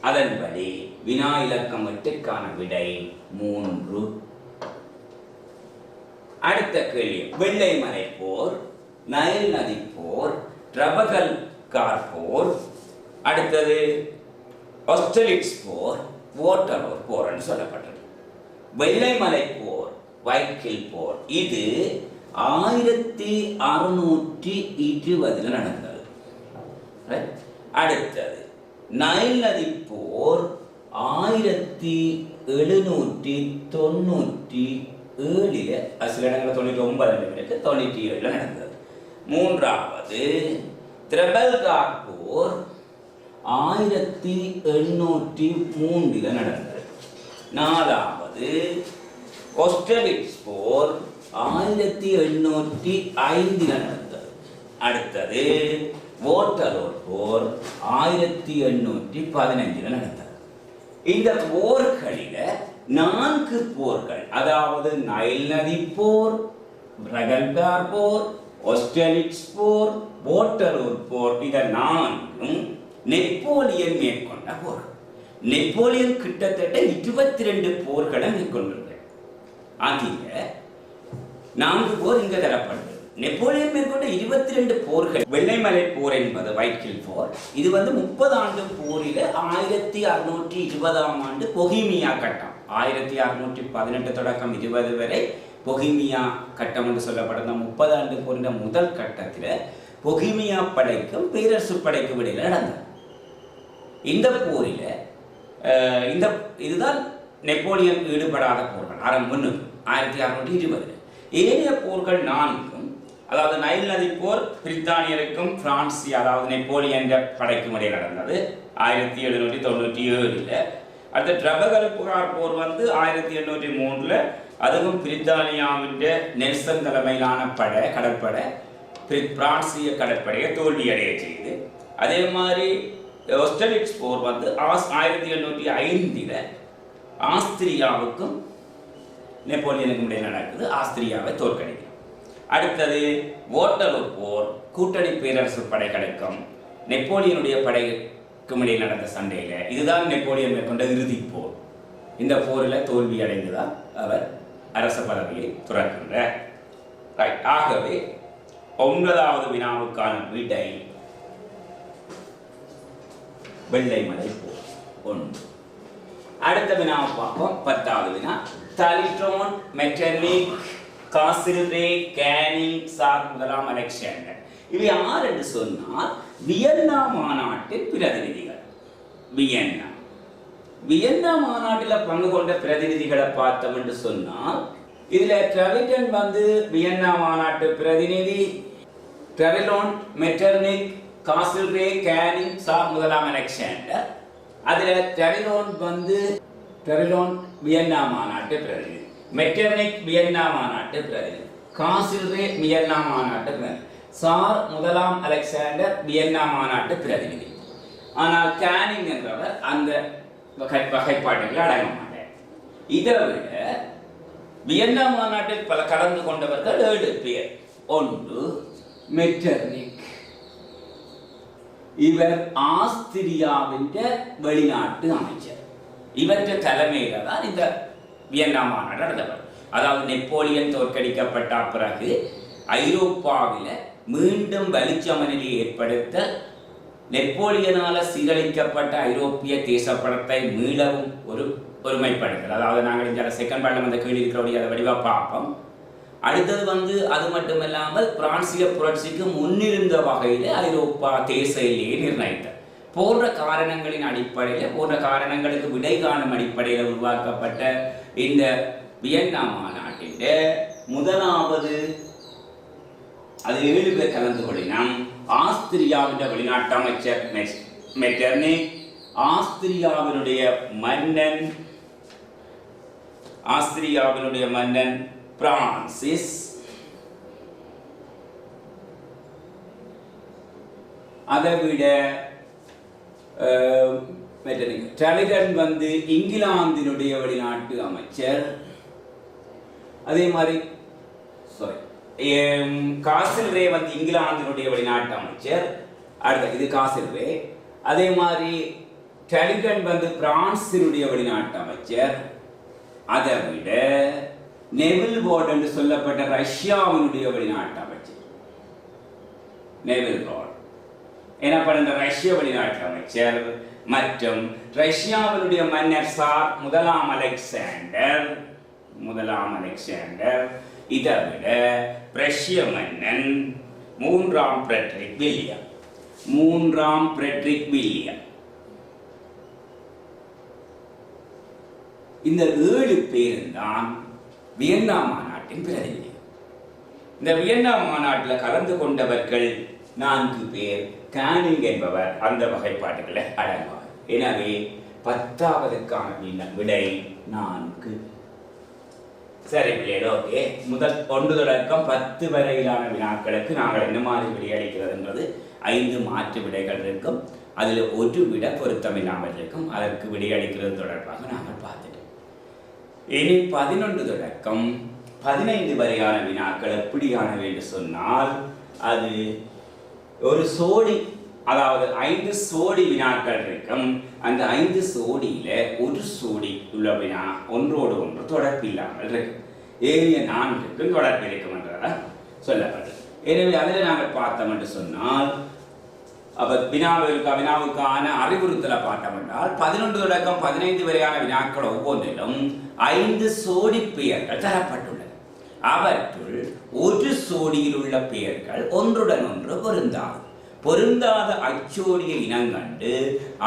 அதன்படி வினா இலக்கம் 8க்கான விடை 3. அடுத்த கேள்வி வெள்ளை மலை போர், நைல் நதி போர், ட்ரபல்கார் போர், அடுத்தது ஆஸ்ட்ரேலிட்ஸ் போர், வாட்டர்லூ போர் என்று சொல்லப்பட்டது. வெள்ளை மலை போர், வைக்கில் போர், இது 1620 நடந்தது. அடுத்தது நைல் நதி போர் 1797 சில இடங்களில் 99 97 நடந்தது. 3வது ட்ரபல்கார் போர் 1803 நடந்தது. 4வது ஆஸ்ட்ரேலிட்ஸ் போர் 1805 நடந்தது. அடுத்தது வாட்டர்லூ போர் 1815 நடந்தது. இந்த போர்களில 4 போர்கள், அதாவது நைல் நதி போர், ட்ரபல்கார் போர், ஆஸ்ட்ரேலிட்ஸ் போர், வாட்டர்லூ போர், இத 4ம் நெப்போலியன் மேற்கொண்ட போர். நெப்போலியன் கிட்டத்தட்ட 22 போர்களை மேற்கொண்டிருக்கிறார். அதில் 4 போர் இங்க தரப்படுது. நெப்போலியன் மேற்கொண்ட 22 போர்கள். வெள்ளைமலை போர் என்பது வைக்கில் போர். இது 30 ஆண்டு போரில 1620ஆம் ஆண்டு பொஹிமியா கட்டம், 1618 தொடக்கம் 20 வரை பொஹிமியா கட்டம் என்று சொல்லப்படுற 30 ஆண்டு போரின் முதல் கட்டத்தில் பொஹிமியா படைக்கும் பேரரசு படைக்கும் இடையில நடந்தது. இந்த போரில இதுதான் நெப்போலியன் ஈடுபடாத போர்கள் ஆரம்பம் 1620. ஏனைய போர்கள் 4ம், அதாவது நைல் நதி போர் பிரித்தானியருக்கும் பிரான்சி, அதாவது நெப்போலியன் படைக்கும் இடையில் நடந்தது 1797. அடுத்த ட்ரபல்கார் போர் 1803, அதுவும் பிரித்தானியாவின் நெல்சன் தலைமையிலான கடற்படை பிரான்சிய கடற்படையை தோல்வியடைய செய்து. அதே மாதிரி ஆஸ்ட்ரேலிட்ஸ் போர் 1805 ஆஸ்திரியாவுக்கும் நெப்போலியனுக்கும் இடையே நடக்குது. ஆஸ்திரியாவை தோற்கடிக்கும். அடுத்தது வாட்டர்லூ போர், கூட்டணி பேரரசு படைகளுக்கும் நெப்போலியனுடைய படைக்கும் இடையே நடந்த சண்டையில இதுதான் நெப்போலியன் மேற்கொண்ட இறுதி போர். இந்த போரில் தோல்வி அடைந்துதான் அவர் அரச பதவியை துறக்கின்றார். ஆகவே 9வது வினாவுக்கான விடை வெள்ளைமலை போர் 1. அடுத்த வினாவை பார்ப்போம். 10வது வினா தாலிட்ரோன், மெட்டர்னிக், காசில்ரே, கேனிங், சார் முதலாம் அலெக்சாண்டர். இவை யார் என்று சொன்னால் வியன்னா மாநாட்டின் பிரதிநிதிகள். வியன்னா மாநாட்டில் பங்கு கொண்ட பிரதிநிதிகளை பார்த்தோம் என்று சொன்னால் இதுல ட்ரெவிட்டன் வியன்னா மாநாட்டு பிரதிநிதி, ட்ரெவிலோன், மெட்டர்னிக், காசில்ரே, கேனிங், சார் முதலாம் அலெக்சாண்டர். அதுல ட்ரெவிலோன் வியன்னா மாநாட்டு பிரதிநிதி, மெட்டர்னிக் வியன்னா மாநாட்டு பிரதிநிதி, காசில்ரே வியன்னா மாநாட்டு பிரதிநிதி, சார் முதலாம் அலெக்சாண்டர் வியன்னா மாநாட்டு பிரதிநிதி. ஆனால் கேனிங் என்றவர் அந்த வகைப்பாடுகளில் அடங்க மாட்டார். இதை விட வியன்னா மாநாட்டில் பல கலந்து கொண்டவர்கள் 7 பேர். 1 மெட்டர்னிக், இவர் ஆஸ்திரியாவின் வெளிநாட்டு அமைச்சர். இவற்றை தலைமையில தான் இந்த வியன்னா மாநாடு நடத்தப்படும். அதாவது நெப்போலியன் தோற்கடிக்கப்பட்ட பிறகு ஐரோப்பாவில் மீண்டும் வலிச்சமநிலையை ஏற்படுத்த நெப்போலியனால சீரழிக்கப்பட்ட ஐரோப்பிய தேசப்படத்தை மீளவும் ஒரு ஒருமைப்படுத்தல். அதாவது நாங்கள் இந்த செகண்ட் பார்ட்ல அந்த கீழ் இருக்கிறபடி அதை வடிவா பார்ப்போம். அடுத்தது அது மட்டுமில்லாமல் பிரான்சிய புரட்சிக்கு முன்னிருந்த வகையில் ஐரோப்பா தேச எல்லையை நிர்ணயித்தார். போன்ற காரணங்களின் அடிப்படையில் போன்ற காரணங்களுக்கு விடை காணும் அடிப்படையில் உருவாக்கப்பட்ட இந்த வியன்னா மாநாட்டின் முதலாவது அது 7 பேர் கலந்து கொள்ளினோம். ஆஸ்திரியாவின் வெளிநாட்டு அமைச்சர் மெட்டர்னிக், ஆஸ்திரியாவினுடைய மன்னன் பிரான்சிஸ், அதைவிட டலிகன் இங்கிலாந்தினுடைய வெளிநாட்டு அமைச்சர், அதே மாதிரி காசில்ரே இங்கிலாந்தினுடைய வெளிநாட்டு அமைச்சர். அடுத்த இது காசில்ரே. அதே மாதிரி டலிகன் பிரான்சினுடைய வெளிநாட்டு அமைச்சர். அதை விட நெவில் போர்டு என்று சொல்லப்பட்ட ரஷ்யாவினுடைய வெளிநாட்டு அமைச்சர் நெவில் போர்டு எனப்படுகிற ரஷ்ய வெளிநாட்டு அமைச்சர் மற்றும் ரஷ்யாவினுடைய மன்னர் சார் முதலாம் அலெக்சாண்டர். இதை விட ரஷ்ய மன்னன் மூன்றாம் ஃபிரெட்ரிக் வில்லியம். இந்த 7 பேரும் தான் வியன்னா மாநாட்டின் பிரதிநிதி. இந்த வியன்னா மாநாட்டில் கலந்து கொண்டவர்கள் 4 பேர். கானிங் என்பவர் அந்த வகைப்பாட்டுகளை அடங்குவார். எனவே 10ஆவதுக்கான விடை 4. சரி பிள்ளைகள், ஓகே. முதல் 1 தொடக்கம் 10 வரையிலான வினாக்களுக்கு நாங்கள் என்ன மாதிரி விடையளிக்கிறது என்பது 5 மாற்று விடைகள் இருக்கும். அதில் ஒரு விட பொருத்தமில்லாமல் இருக்கும். அதற்கு விடையளிக்கிறது தொடர்பாக நாங்கள் பார்த்துட்டோம். இனி 11 தொடக்கம் 15 வரையான வினாக்கள் எப்படியானவை என்று சொன்னால், அது ஒரு சோடி, அதாவது 5 சோடி வினாக்கள் இருக்கும். அந்த 5 சோடியில ஒரு சோடி உள்ள வினா ஒன்றோடு ஒன்று தொடர்பு இல்லாமல் இருக்கும். ஏனைய 4க்கும் தொடர்பு இருக்கும் என்றால் சொல்லப்பட்டது. எனவே அதில் நாங்கள் பார்த்தோம் என்று சொன்னால், வினாவுக்கான அறிவுறுத்தலை பார்த்தோம் என்றால் 11 தொடக்கம் 15 வரையான வினாக்கள் ஒவ்வொன்றிலும் 5 சோடி பெயர்கள் தரப்பட்டுள்ளன. அவற்றுள் ஒரு சோடியில் உள்ள பெயர்கள் ஒன்றுடன் ஒன்று பொருந்தாத அச்சோடியை இனங்கண்டு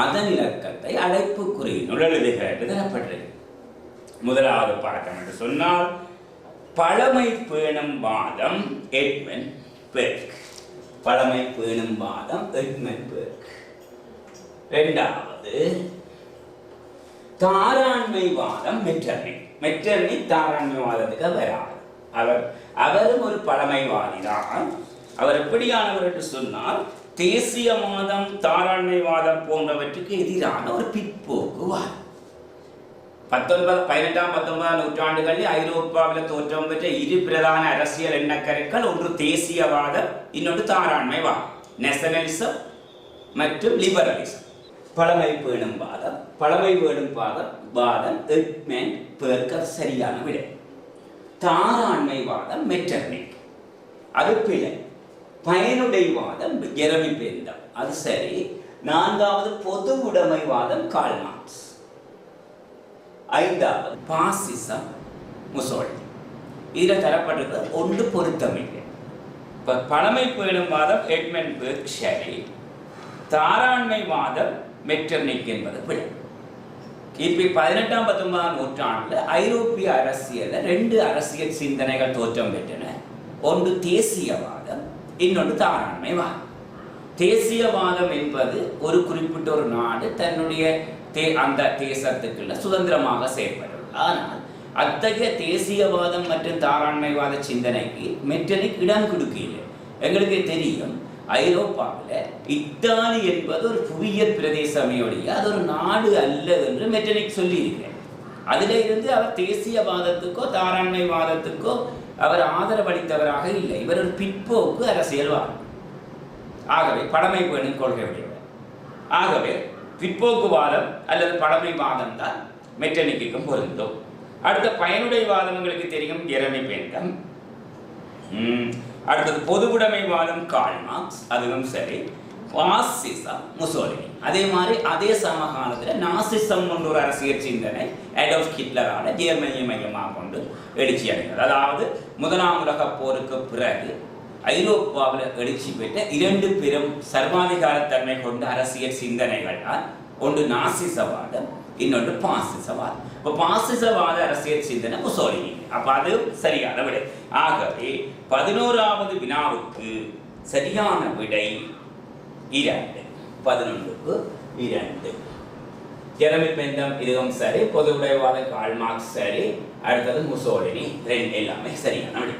அதன் இலக்கத்தை அடைப்புக்குறியினுள் எழுதுக என்று தரப்பட்டது. முதலாவது பார்த்தோம் என்று சொன்னால், பழமை பேணும் வாதம் எட்மண்ட் பெர்க். இரண்டாவது தாராண்மை வாதம் மெட்டர்னிக் தாராண்மை வாதத்துக்கு வராது. அவரும் ஒரு பழமைவாதிதான். அவர் எப்படியானவர் என்று சொன்னால், தேசியவாதம் தாராண்மைவாதம் போன்றவற்றுக்கு எதிரான ஒரு பிற்போக்குவாதம். 18ஆம் 19ஆம் நூற்றாண்டுகளில் ஐரோப்பாவில் தோற்றம் பெற்ற 2 பிரதான அரசியல் எண்ணக்கருக்கள், ஒன்று தேசியவாதம், இன்னொன்று தாராண்மைவாதம், நேஷனலிசம் மற்றும் லிபரலிசம். பழமை பேணும் வாதம் எட்மண்ட் பெர்க் சரியான விடை. தாராண்மைவாதம் மெட்டர்னிக், அது பிழை. பயனுடைவாதம் ஜெரமி பெந்தம், அது சரி. 4வது பொது உடைமைவாதம் கார்ல் மார்க்ஸ். 5வது பாசிசம் முசோலினி. இதில் தரப்பட்டிருக்கிறது ஒன்று பொருத்தமில்லை. இப்போ பழமை பேணும் வாதம் எட்மண்ட் பெர்க் சரி, தாராண்மை வாதம் மெட்டர்னிக் என்பது பிழை. கிபி 18ஆம் 19ஆம் நூற்றாண்டில் ஐரோப்பிய அரசியலில் 2 அரசியல் சிந்தனைகள் தோற்றம் பெற்றன. ஒன்று தேசியவாதம், இன்னொன்று தாராண்மைவாதம். தேசியவாதம் என்பது ஒரு குறிப்பிட்ட ஒரு நாடு தன்னுடைய அந்த தேசத்துக்குள்ள சுதந்திரமாக செயல்படுவது. ஆனால் அத்தகைய தேசியவாதம் மற்றும் தாராண்மைவாத சிந்தனைக்கு மெட்டர்னிக் இடம் கொடுக்கல. எங்களுக்கு தெரியும், ஐரோப்பாவில் இத்தாலி என்பது ஒரு புவியியல் பிரதேசமையோடைய அது ஒரு நாடு அல்ல என்று மெட்டர்னிக் சொல்லியிருக்கிறார். அதில் இருந்து அவர் தேசியவாதத்துக்கோ தாராண்மைவாதத்துக்கோ அவர் ஆதரவளித்தவராக இல்லை. இவர் ஒரு பிற்போக்கு அரசியல்வாதி. ஆகவே பழமை பேணும் கொள்கை உடையவர். ஆகவே பிற்போக்குவாதம் அல்லது பழமைவாதம் தான் மெட்டனிக்கும் பொருந்தும். அடுத்த பயனுடையவாதம் உங்களுக்கு தெரியும், ஜெரமி பென்டம். அடுத்தது பொதுவுடைமைவாதம் கார்ல் மார்க்ஸ், அதுவும் சரி. பாசிசம் முசோலினி. அதே மாதிரி அதே சமகாலத்தில் நாசிசம் என்ற ஒரு அரசியல் சிந்தனை அடால்ஃப் ஹிட்லரான ஜெர்மனியை மையமாக கொண்டு எழுச்சி அடைந்தது. அதாவது முதலாம் உலக போருக்கு பிறகு ஐரோப்பாவில் எழுச்சி பெற்ற 2 பெரும் சர்வாதிகாரத்தன்மை கொண்ட அரசியல் சிந்தனைகள் தான், ஒன்று நாசிசவாதம், இன்னொன்று பாசிசவாதம். இப்போ பாசிசவாத அரசியல் சிந்தனை முசோலினி. அப்போ அது சரியான விடை. ஆகவே 11வது வினாவுக்கு சரியான விடை 2. 11க்கு 2. ஜெரமி பென்டம் இதுவும் சரி, பொதுவுடையவாத கார்ல் மார்க்ஸ் சரி, அடுத்தது முசோலினி, 2 எல்லாமே சரியான விடை.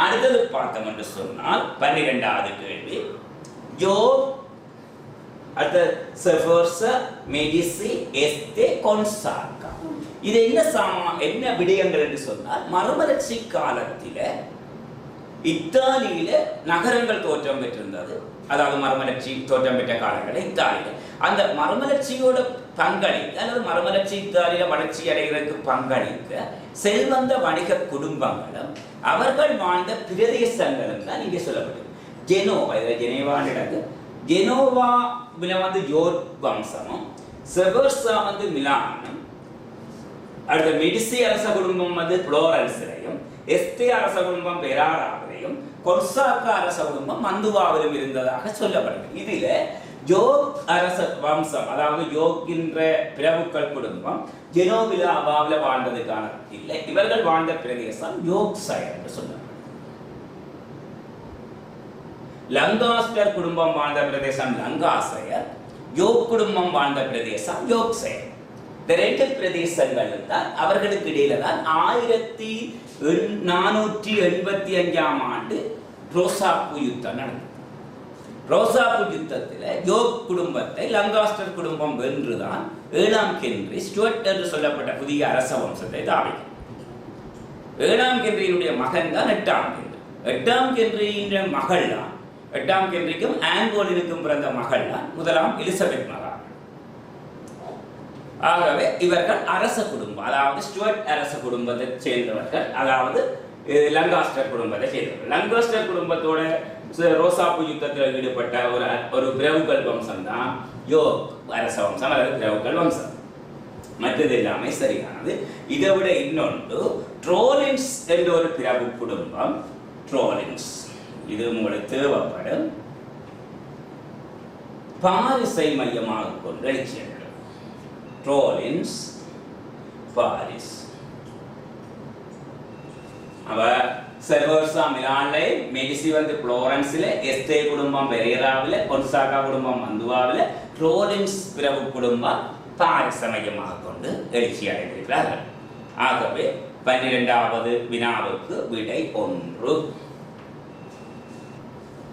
அடுத்தது பார்த்தோம் என்று சொன்னால் 12வது கேள்வி, அடுத்த செஃபர்ஸ மெடிசி எஸ்தே கொன்சார்கா. இது என்ன விடயங்கள் என்று சொன்னால், மறுமலர்ச்சி காலத்தில் இத்தாலியில நகரங்கள் தோற்றம் பெற்றிருந்தது. அதாவது மறுமலர்ச்சி தோற்றம் பெற்ற காலங்களில் இத்தாலியில் அந்த மறுமலர்ச்சியோட பங்களிக்க அல்லது மறுமலர்ச்சி இத்தாலியில வளர்ச்சி அடைகிறதுக்கு பங்களிக்க செல்வந்த வணிக குடும்பங்களும் அவர்கள் வாழ்ந்த பிரதேசங்களும் தான் இங்கே சொல்லப்பட்டது. ஜெனோவா, இதில் ஜெனேவான்னு இடது, ஜெனோவாவில் வந்து யோர்க் வம்சமும், செவர்ஸா வந்து மிலானும், அடுத்த மெடிசி அரச குடும்பம் வந்து புளோரன்ஸிலையும், எஸ்தே அரச குடும்பம் பெராராவிலையும், கொர்சாக்கா அரச குடும்பம் மந்துவாவிலும் இருந்ததாக சொல்லப்படுகிறது. இதில் யோக் அரச வம்சம், அதாவது யோகின்ற பிரபுக்கள் குடும்பம் ஜெனோவிலாவில் வாழ்ந்ததுக்கான இல்லை, இவர்கள் வாழ்ந்த பிரதேசம் யோக்ஷயர் என்று சொல்லப்படுகிறது. லங்காஸ்டர் குடும்பம் வாழ்ந்த பிரதேசம் லங்காஷயர், யோக் குடும்பம் வாழ்ந்த பிரதேசம் யோக்ஷயர். இந்த 2 பிரதேசங்கள் தான் அவர்களுக்கு இடையில தான் 1485ஆம் ஆண்டு ரோசாப்பு யுத்தம் நடந்தது. ரோசாப்பு யுத்தத்தில் யோக் குடும்பத்தை லங்காஸ்டர் குடும்பம் வென்றுதான் 7ஆம் ஹென்றி ஸ்டுவர்ட் என்று சொல்லப்பட்ட புதிய அரச வம்சத்தை தாவிக்கும். 7ஆம் ஹென்ரியினுடைய மகன் தான் 8ஆம் ஹென்றி. 8ஆம் ஹென்ரியின் மகள் தான், 8ஆம் ஹென்ரிக்கும் ஆன்போலினுக்கும் பிறந்த மகள் தான் 1ஆம் எலிசபெத் மகா. ஆகவே இவர்கள் அரச குடும்பம், அதாவது ஸ்டுவர்ட் அரச குடும்பத்தை சேர்ந்தவர்கள், அதாவது லங்காஸ்டர் குடும்பத்தை சேர்ந்தவர்கள். லங்காஸ்டர் குடும்பத்தோட ரோசாப்பு யுத்தத்தில் ஈடுபட்ட ஒரு பிரபுக்கள் வம்சம் தான் யோக் அரச வம்சம் அல்லது பிரபுக்கள் வம்சம். மற்றது எல்லாமே சரியானது. இதை விட இன்னொன்று ட்ரோலின்ஸ் என்ற ஒரு பிரபு குடும்பம். ட்ரோலின்ஸ் இது உங்களுக்கு தேவைப்படும். பாரிஸை மையமாக கொண்டு எழுச்சியர்கள். ட்ரோலின்ஸ் பாரிஸ். அவ செர்வர்ஸா மிலான்ல, மெடிசி வந்து புளோரன்ஸ்ல, எஸ்தே குடும்பம் பெரேராவில், கொன்சாகா குடும்பம் மந்துவாவில், ட்ரோலின்ஸ் பிரபு குடும்பம் பாரிஸை மையமாக கொண்டு எழுச்சி அடைந்திருக்கிறார்கள். ஆகவே 12வது வினாவுக்கு விடை 1.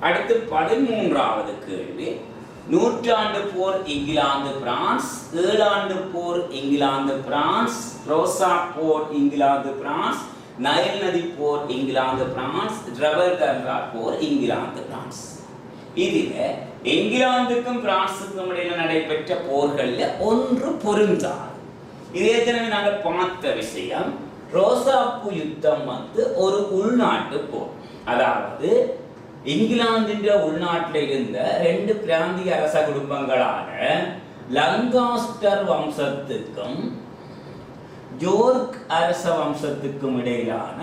அடுத்து 13வது கேள்வி, 100ஆண்டு போர் இங்கிலாந்து பிரான்ஸ், 7ஆண்டு போர் இங்கிலாந்து பிரான்ஸ், ரோசா போர் இங்கிலாந்து பிரான்ஸ், நைல் நதி போர் இங்கிலாந்து பிரான்ஸ், ட்ரபல்கர் போர் இங்கிலாந்து பிரான்ஸ். இதில் இங்கிலாந்துக்கும் பிரான்ஸுக்கும் இடையில் நடைபெற்ற போர்களில் ஒன்று பொருந்தாது. இது ஏற்கனவே நாங்கள் பார்த்த விஷயம். ரோசாப்பு யுத்தம் வந்து ஒரு உள்நாட்டு போர். அதாவது இங்கிலாந்தின் உள்நாட்டில் இருந்த 2 பிராந்திய அரச குடும்பங்களான லங்காஸ்டர் வம்சத்துக்கும் யோர்க் அரச வம்சத்துக்கும் இடையிலான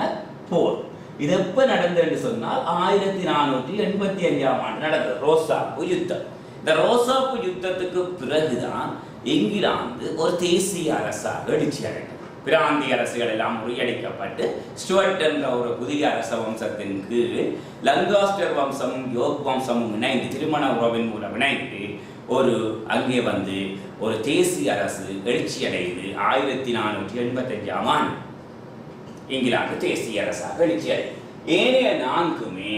போர். இது எப்ப நடந்தது சொன்னால் 1485ஆம் ஆண்டு நடந்தது ரோசாப்பு யுத்தம். இந்த ரோசாப்பு யுத்தத்துக்கு பிறகுதான் இங்கிலாந்து ஒரு தேசிய அரசாக எழுச்சி அடைந்தது. பிராந்திய அரசுகள் எல்லாம் முறியடிக்கப்பட்டு ஸ்டுவர்ட் என்ற ஒரு புதிய அரச வம்சத்தின் கீழ் லங்காஸ்டர் வம்சமும் யோக் வம்சமும் இணைந்து திருமண உறவின் மூலம் இணைந்து அங்கே வந்து ஒரு தேசிய அரசு எழுச்சி அடைந்து 1485ஆம் ஆண்டு இங்கிலாந்து தேசிய அரசாக எழுச்சி அடைந்தது. ஏனைய 4மே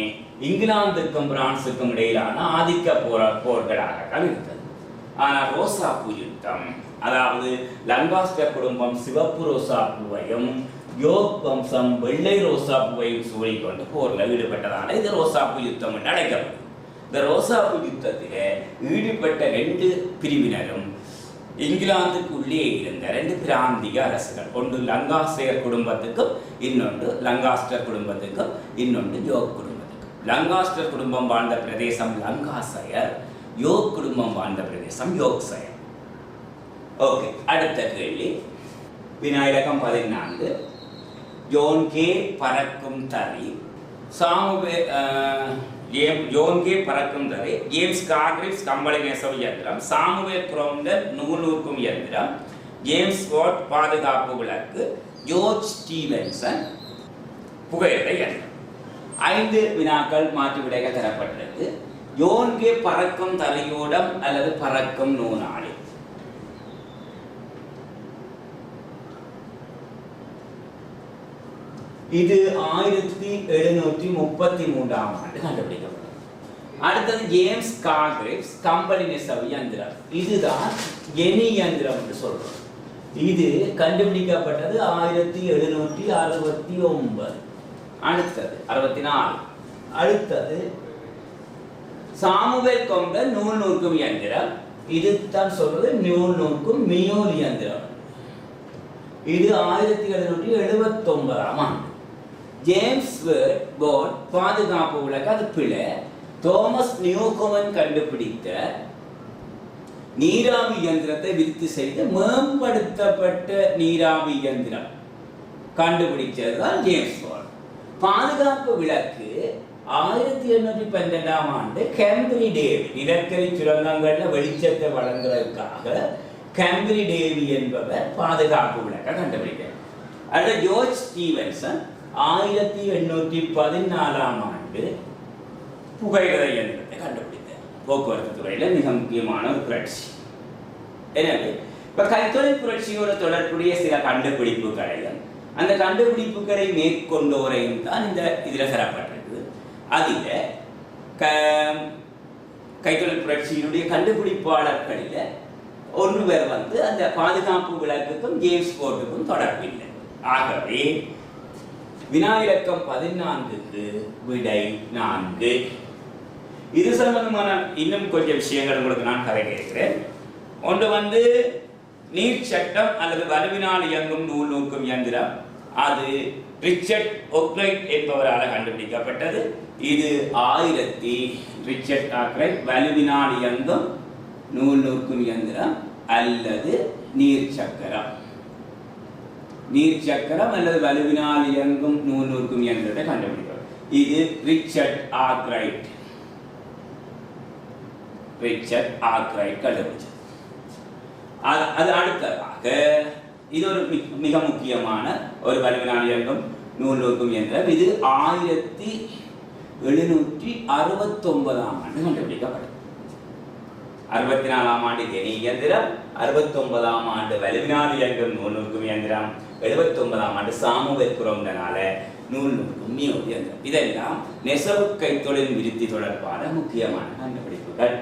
இங்கிலாந்துக்கும் பிரான்சுக்கும் இடையிலான ஆதிக்க போர்களாக இருந்தது. ஆனால் ரோசாப்பு யுத்தம், அதாவது லங்காஸ்டர் குடும்பம் சிவப்பு ரோசாப்பூவையும் யோக் வம்சம் வெள்ளை ரோசாப்பூவையும் சூழிக்கொண்டு போரில் ஈடுபட்டதான இது ரோசாப்பு யுத்தம் என்று அழைக்கப்படும். இந்த ரோசாப்பு யுத்தத்தில் ஈடுபட்ட 2 பிரிவினரும் இங்கிலாந்துக்குள்ளே இருந்த 2 பிராந்திய அரசுகள், ஒன்று லங்காஸ்டர் குடும்பத்துக்கும் இன்னொன்று லங்காஸ்டர் குடும்பத்துக்கும் இன்னொன்று யோர்க் குடும்பத்துக்கும். லங்காஸ்டர் குடும்பம் வாழ்ந்த பிரதேசம் லங்காசயர், யோர்க் குடும்பம் வாழ்ந்த பிரதேசம் யோர்க்சயர். ஓகே, அடுத்த கேள்வி வினாயிலக்கம் 14. ஜோன் கே பறக்கும் தறி, ஜோன் கே பறக்கும் தறி, ஜேம்ஸ் கார்கிரிப்ஸ் கம்பளி நெசவு இயந்திரம், சாமுவேல் குரோம்டன் நூல் நூற்கும் இயந்திரம், ஜேம்ஸ் வாட் பாதுகாப்பு விளக்கு, ஜோர்ஜ் ஸ்டீவன்சன் புகையிலை இயந்திரம். 5 வினாக்கள் மாற்று விடைகள் தரப்பட்டது. ஜோன் கே பறக்கும் தறியோடம் அல்லது பறக்கும் நூனாளி. இது 1733ஆம் ஆண்டு கண்டுபிடிக்கப்பட்டது. அடுத்தது ஜேம்ஸ் கார்கிரிப்ஸ் கம்பளி நெசவு இயந்திரம். இதுதான் ஜெனி இயந்திரம் என்று சொல்றோம். இது கண்டுபிடிக்கப்பட்டது 1769. அடுத்தது 64. அடுத்தது சாமுவேல் கொண்ட நூல் நூற்கும் இயந்திரம். இது தான் சொல்றது நூல் நூற்கும் மியோல் இயந்திரம். இது 1779ஆம் ஆண்டு. ஜேம்ஸ் வாட் பாதுகாப்பு விளக்கு, அது பிழை. தோமஸ் நியூகோமன் கண்டுபிடித்த நீராவி இயந்திரத்தை விருத்தி செய்து மேம்படுத்தப்பட்ட நீராவி இயந்திரம் கண்டுபிடிச்சதுதான் ஜேம்ஸ் வாட். பாதுகாப்பு விளக்கு 1812ஆம் ஆண்டு கேம்பிரி டேவி, நிலக்கரி சுரங்கங்கள்ல வெளிச்சத்தை வழங்குவதற்காக கேம்பிரி டேவி என்பவர் பாதுகாப்பு விளக்கை கண்டுபிடித்தார். அடுத்த ஜோர்ஜ் ஸ்டீவன்சன் 1814ஆம் ஆண்டு புகையிலை இயந்திரத்தை கண்டுபிடித்தார். போக்குவரத்து துறையில மிக முக்கியமான ஒரு புரட்சி. எனவே இப்ப கைத்தொழில் புரட்சியோட தொடர்புடைய சில கண்டுபிடிப்புகளையும் அந்த கண்டுபிடிப்புகளை மேற்கொண்டோரையும் தான் இந்த இதுல தரப்பட்டிருக்கு. அதில் கைத்தொழில் புரட்சியினுடைய கண்டுபிடிப்பாளர்களில் ஒருவர் அந்த பாதுகாப்பு விளக்குக்கும் ஜேம்ஸ் வாட்டுக்கும் தொடர்பில்லை. ஆகவே வினாயிலக்கம் 14க்கு விடை 4. இது சம்பந்தமான இன்னும் கொஞ்சம் விஷயங்கள் உங்களுக்கு நான் கதை கேட்கிறேன். ஒன்று நீர் சட்டம் அல்லது வலுவினால் இயங்கும் நூல் நூற்கும் இயந்திரம். அது ரிச்சர்ட் ஆர்க்ரைட் என்பவரால் கண்டுபிடிக்கப்பட்டது. இது ரிச்சர்ட் ஆர்க்ரைட் வலுவினால் இயங்கும் நூல் நூற்கும் இயந்திரம் அல்லது நீர் சக்கரம் அல்லது வலுவினால் இயங்கும் நூல் நூற்கும் இயந்திரத்தை கண்டுபிடிப்பார். இது ரிச்சர்ட் ஆர்க்ரைட் கண்டுபிடிச்சது. அது அடுத்ததாக இது ஒரு மிக முக்கியமான ஒரு வலுவினால் இயங்கும் நூல் நூற்கும் இயந்திரம். இது 1769ஆம் ஆண்டு கண்டுபிடிக்கப்பட்டது. 64ஆம் ஆண்டு ஜெனி இயந்திரம், 69ஆம் ஆண்டு வலுவினால் இயங்கும் நூல் நூற்கும் இயந்திரம், 79ஆம் ஆண்டு சாமுவேல் குரோம்டனால நூல் நூற்கும் மியோல் இயந்திரம். இதெல்லாம் நெசவு கைத்தொழில் விருத்தி தொடர்பான முக்கியமான கண்டுபிடிப்புகள்.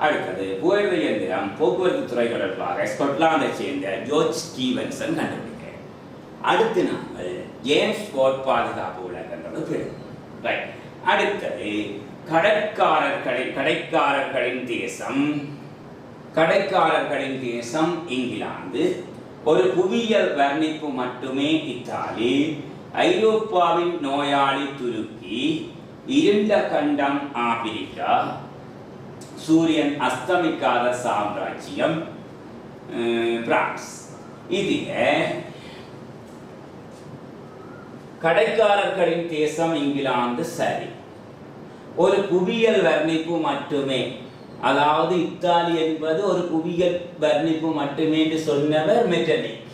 அடுத்தது புகையிலை இயந்திரம் போக்குவரத்து துறை தொடர்பாக ஸ்கொட்லாந்தை சேர்ந்த ஜோர்ஜ் ஸ்டீவன்சன் கண்டுபிடிக்கிறார். அடுத்து நாங்கள் ஜேம்ஸ் வாட் பாதுகாப்பு விளக்குன்றது. அடுத்தது கடைக்காரர்களின் தேசம் இங்கிலாந்து, ஒரு புவியியல் வர்ணிப்பு மட்டுமே இத்தாலி, ஐரோப்பாவின் நோயாளி துருக்கி, இருண்ட கண்டம் ஆப்பிரிக்கா, சூரியன் அஸ்தமிக்காத சாம்ராஜ்யம் பிரான்ஸ். இதில் கடைக்காரர்களின் தேசம் இங்கிலாந்து சரி. ஒரு புவியியல் வர்ணிப்பு மட்டுமே, அதாவது இத்தாலி என்பது ஒரு புவியியல் வர்ணிப்பு மட்டுமே என்று சொன்னவர் மெட்டலிக்.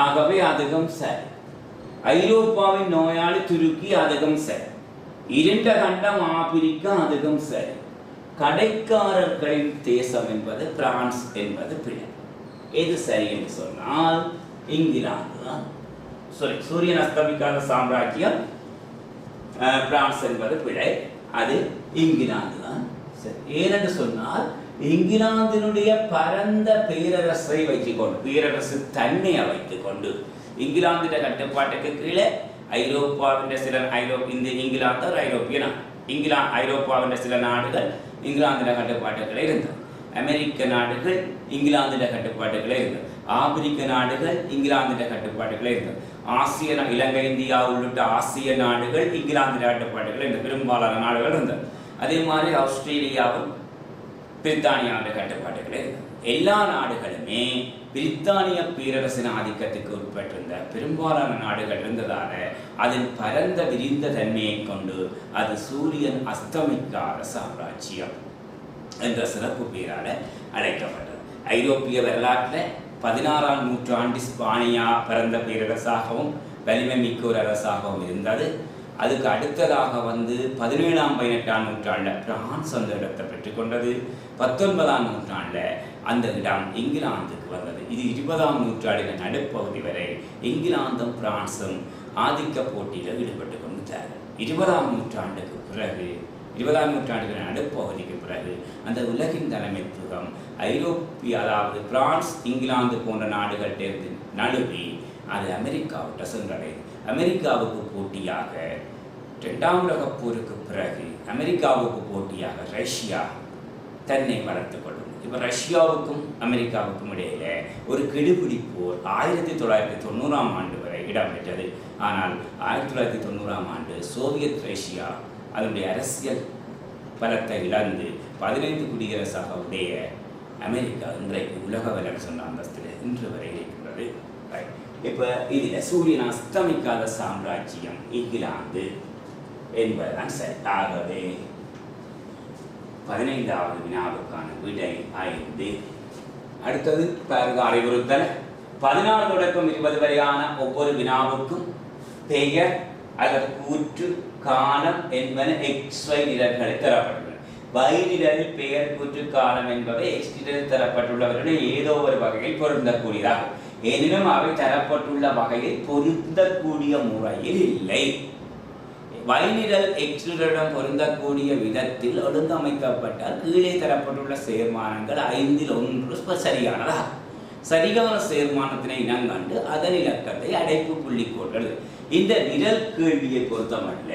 ஆகவே அதுவும் சரி. ஐரோப்பாவின் நோயாளி துருக்கி அதுவும் சரி. இருண்ட கண்டம் ஆப்பிரிக்கா அதுவும் சரி. கடைக்காரர்களின் தேசம் என்பது பிரான்ஸ் என்பது பிழை. எது சரி என்று சொன்னால் இங்கிலாந்து தான். சூரியன் அஸ்தமிக்காத சாம்ராஜ்யம் பிரான்ஸ் என்பது பிழை. அது இங்கிலாந்து தான் சரி. ஏனென்று சொன்னால் இங்கிலாந்தினுடைய பரந்த பேரரசை வைத்துக்கொண்டு, பேரரசு தன்மையை வைத்துக் கொண்டு, இங்கிலாந்தின் கட்டுப்பாட்டுக்கு கீழே ஐரோப்பாவின் சில இங்கிலாந்து ஒரு ஐரோப்பிய நாடு, ஐரோப்பாவின் சில நாடுகள் இங்கிலாந்தில் கட்டுப்பாட்டுகளே இருந்தது. அமெரிக்க நாடுகள் இங்கிலாந்தில் கட்டுப்பாட்டுகளே இருந்தது. ஆப்பிரிக்க நாடுகள் இங்கிலாந்தில் கட்டுப்பாட்டுகளே இருந்தது. இலங்கை, இந்தியா உள்ளிட்ட ஆசிய நாடுகள் இங்கிலாந்தில் கட்டுப்பாட்டுகளே இருந்தது. பெரும்பாலான நாடுகள் இருந்தது. அதே மாதிரி ஆஸ்திரேலியாவும் பிரித்தானியாவின் கட்டுப்பாட்டுகளே இருந்தது. எல்லா நாடுகளுமே பிரித்தானிய பேரரசின் ஆதிக்கத்துக்கு உட்பட்டிருந்த பெரும்பாலான நாடுகள் இருந்ததால அதன் பரந்த விரிந்த தன்மையை கொண்டு அது சூரியன் அஸ்தமிக்காத சாம்ராஜ்யம் என்ற சிறப்பு பெயரால் அழைக்கப்பட்டது. ஐரோப்பிய வரலாற்றில் 16ஆம் நூற்றாண்டு ஸ்பானியா பரந்த பேரரசாகவும் வலிமை மிக்க ஒரு அரசாகவும் இருந்தது. அதுக்கு அடுத்ததாக 17ஆம் 18ஆம் நூற்றாண்டில் பிரான்ஸ் அந்த இடத்தை பெற்றுக்கொண்டது. 19ஆம் நூற்றாண்டில் அந்த இடம் இங்கிலாந்துக்கு வந்தது. இது 20ஆம் நூற்றாண்டின் நடுப்பகுதி வரை இங்கிலாந்தும் பிரான்சும் ஆதிக்க போட்டியில் ஈடுபட்டு கொண்டார். 20ஆம் நூற்றாண்டுக்கு பிறகு 20ஆம் நூற்றாண்டின் நடுப்பகுதிக்கு பிறகு அந்த உலகின் தலைமைத்துவம் ஐரோப்பிய, அதாவது பிரான்ஸ், இங்கிலாந்து போன்ற நாடுகளிலிருந்து நழுவி அது அமெரிக்காவிட்ட சென்றடைந்தது. அமெரிக்காவுக்கு போட்டியாக 2ஆம் உலகப் போருக்கு பிறகு அமெரிக்காவுக்கு போட்டியாக ரஷ்யா தன்னை வளர்த்து கொள்ளும். இப்போ ரஷ்யாவுக்கும் அமெரிக்காவுக்கும் இடையில ஒரு கெடுபிடி போர் 1990ஆம் ஆண்டு வரை இடம்பெற்றது. ஆனால் 1990ஆம் ஆண்டு சோவியத் ரஷ்யா அதனுடைய அரசியல் பலத்தை இழந்து 15 குடியரசாக உடைய அமெரிக்கா இன்றைக்கு உலக வல்லரசு என்ற அந்தஸ்தில் இன்று வரை இருக்கின்றது. இப்போ இதில் சூரியன் அஸ்தமிக்காத சாம்ராஜ்யம் இங்கிலாந்து என்பதுதான் சரி. ஆகவே 15வது வினாவுக்கான விடை 5. அடுத்தது பாருங்க, அறிவுறுத்தல். 14 தொடக்கம் 20 வரையான ஒவ்வொரு வினாவுக்கும் பெயர் அல்லது கூற்று, காலம் என்பன XY நிரல்களை தரப்பட்டுள்ளன. Y நிரலில் பெயர், கூற்று, காலம் என்பவை X நிரலில் தரப்பட்டுள்ளவர்களுடைய ஏதோ ஒரு வகையில் பொருந்தக்கூடியதாகும். எனினும் அவை தரப்பட்டுள்ள வகையில் பொருந்தக்கூடிய முறையில் இல்லை. Y நிரல் X நிரலிடம் பொருந்தக்கூடிய விதத்தில் ஒழுங்கமைக்கப்பட்டால் கீழே தரப்பட்டுள்ள சேர்மானங்கள் 5ல் 1 சரியானதாகும். சரியான சேர்மானத்தினை இனங்கண்டு அதன் இலக்கத்தை அடைப்பு புள்ளி கோட்டல். இந்த நிரல் கேள்வியை பொறுத்தமல்ல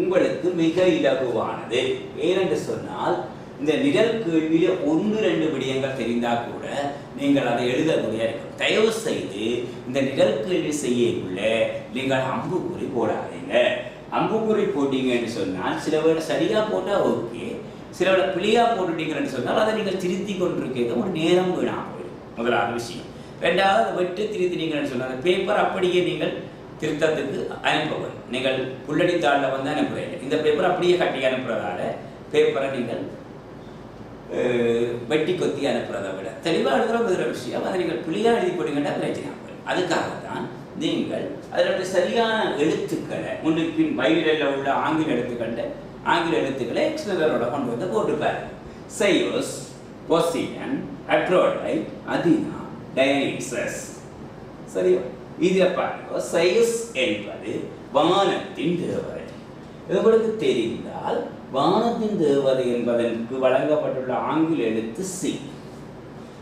உங்களுக்கு மிக இலகுவானது. ஏனென்று சொன்னால் இந்த நிரல் கேள்வியில 1-2 விடயங்கள் தெரிந்தால் கூட நீங்கள் அதை எழுதக்கூடிய இருக்கும். தயவு செய்து இந்த நிரல் கேள்வி செய்யக்குள்ள நீங்கள் அம்புக்குறி போடாதீங்க. அம்புக்குறி போட்டீங்கன்னு சொன்னால் சில வேளை சரியா போட்டால் ஓகே, சில வேளை பிள்ளையா போட்டுட்டீங்கன்னு சொன்னால் அதை நீங்கள் திருத்தி கொண்டிருக்கிறது ஒரு நேரம் வீணா போயிடும். முதலாவது விஷயம். 2வது, வெட்டு திருத்தினீங்கன்னு சொன்னால் அந்த பேப்பர் அப்படியே நீங்கள் திருத்தத்துக்கு அனுப்பவும். நீங்கள் புள்ளடித்தாளில் அனுப்புறீங்க. இந்த பேப்பர் அப்படியே கட்டி அனுப்புறதால பேப்பரை நீங்கள் வெட்டி கொத்தி அனுப்புறதை விட தெளிவாக எழுதுகிற வேறு விஷயம். அதை நீங்கள் புள்ளியாக எழுதி போட்டீங்கன்னா பிரச்சனை. அதுக்காகத்தான் நீங்கள் அதனுடைய சரியான எழுத்துக்களை முன்னுக்கு பின் பைபிளில் உள்ள ஆங்கில எழுத்துக்களை எக்ஸ்னரோட கொண்டு வந்து போட்டுப்பாரு. சையோஸ், பொசிடன், அட்ரோடைட், அதினா, டயனிசஸ். சரியா? இதில் பாருங்க, சையஸ் என்பது வானத்தின் தேவதை. இது உங்களுக்கு தெரிந்தால் வானத்தின் தேவதை என்பதற்கு வழங்கப்பட்டுள்ள ஆங்கில எழுத்து சி.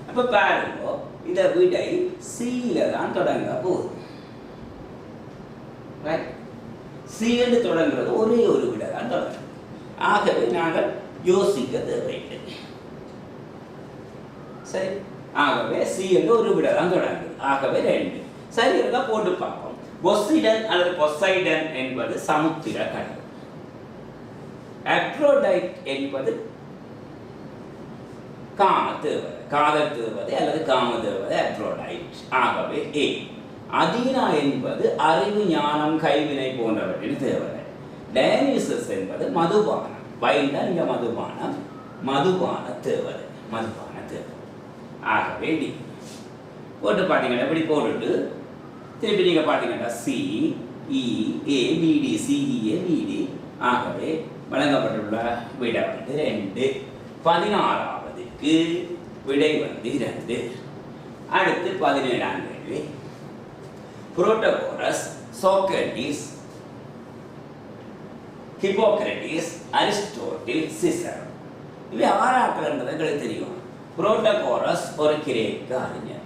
அப்ப பாருங்க, இந்த விடை சியில தான் தொடங்க போகுது. சி என்று தொடங்குறது ஒரே ஒரு விடை தான் தொடங்கும். ஆகவே நாங்கள் யோசிக்க தேவையில்லை. சரி, ஆகவே சி என்று ஒரு விடை தான் தொடங்குது. ஆகவே 2 சரி இருக்கா போட்டு பார்ப்போம். பொசிடன் அல்லது பொசைடன் என்பது சமுத்திர கடல். அட்ரோடைட் என்பது காமதேவதை, காதல் தேவதை அல்லது காமதேவதை அட்ரோடைட். ஆகவே ஏ. அதீனா என்பது அறிவு, ஞானம், கைவினை போன்றவற்றின் தேவதை. டயனிசஸ் என்பது மதுபானம். வைல்தான் இங்க மதுபானம், மதுபான தேவதை, மதுபான தேவதை. ஆகவே டி போட்டு பார்த்தீங்கன்னா இப்படி போட்டுட்டு திருப்பி நீங்க பார்த்தீங்கன்னா சி இ ஏ பிடி, சிஇஏ பிடி. ஆகவே வழங்கப்பட்டுள்ள விடை 2. 16வதுக்கு விடை 2. அடுத்து 17ஆம் கேள்வி. Protagoras, Socrates, Hippocrates, Aristotle, சிசரோ. இவை 6 ஆட்கள் என்பது எங்களுக்கு தெரியும். புரோட்டகோரஸ் ஒரு கிரேக்க அறிஞர்,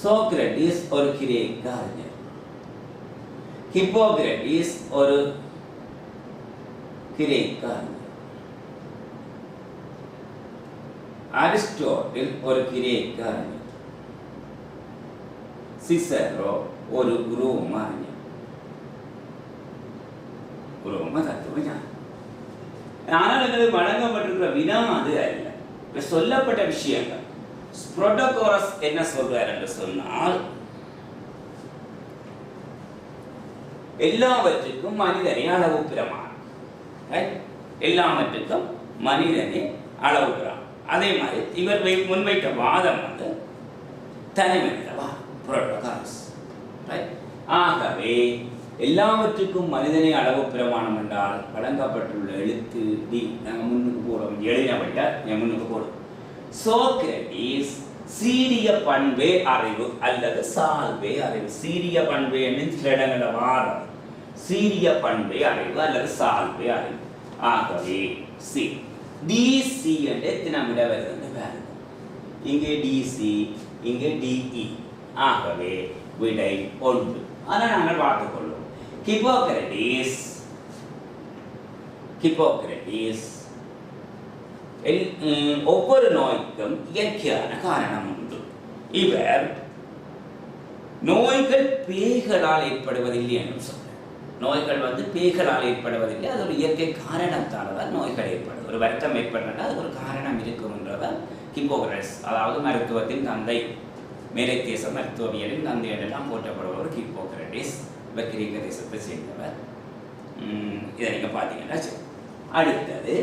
சோக்ரட்டிஸ் ஒரு கிரேக்க அறிஞர், ஹிப்போக்ரட்டிஸ் ஒரு கிரேக்க அறிஞர். அரிஸ்டோட்டில் ஒரு கிரேக்க அறிஞர். சிசரோ ஒரு ரோம அறிஞர். ரோம தத்துவஞானி. ஆனால் எங்களுக்கு வழங்கப்பட்டிருக்கிற வினா அது அல்ல. சொல்லப்பட்ட விஷயங்கள். புரோட்டோகோரஸ் என்ன சொல்றார் என்று சொன்னால், எல்லாவற்றுக்கும் மனிதனே அளவு பிரமாணம். எல்லாவற்றுக்கும் மனிதனே அளவு பிரமாணம். அதே மாதிரி இவர் முன்வைத்த வாதம் வந்து தனிமனித புரோட்டோகோரஸ். ஆகவே எல்லாவற்றுக்கும் மனிதனே அளவு பிரமாணம் என்றால் வழங்கப்பட்டுள்ள எழுத்து டி நாங்கள் முன்னுக்கு போடுவோம். எழுதினபடியா முன்னுக்கு போடுவோம். சோக்ரட்டிஸ் சீரிய பண்பே அறிவு அல்லது சால்வே அறிவு. சீரிய பண்பே சில இடங்களில் மாறும். சீரிய பண்பே அறிவு அல்லது சால்வே அறிவு. ஆகவே சி டிசி என்று எத்தனை விட வருதுன்னு பாருங்க. இங்கே டிசி, இங்கே டிஇ. ஆகவே விடை 1. ஆனால் நாங்கள் பார்த்துக்கொள்வோம். ஹிப்போக்ரட்டிஸ் ஒவ்வொரு நோய்க்கும் இயற்கையான காரணம் உண்டு. இவர் நோய்கள் பேய்களால் ஏற்படுவதில்லை என்று சொல்றார். நோய்கள் வந்து பேய்களால் ஏற்படுவதில்லை, அது ஒரு இயற்கை காரணத்தால் தான் நோய்கள் ஏற்படுது. ஒரு வருத்தம் ஏற்படுறதுனா அது ஒரு காரணம் இருக்கும்ன்றவர் ஹிப்போக்ரட்டிஸ், அதாவது மருத்துவத்தின் தந்தை, மேலை தேச மருத்துவவியலின் தந்தை என்றெல்லாம் போற்றப்படுபவர் ஹிப்போக்ரட்டிஸ். இவர் கிரேக்க தேசத்தை சேர்ந்தவர். இதை நீங்க பார்த்தீங்கன்னா சரி. அடுத்தது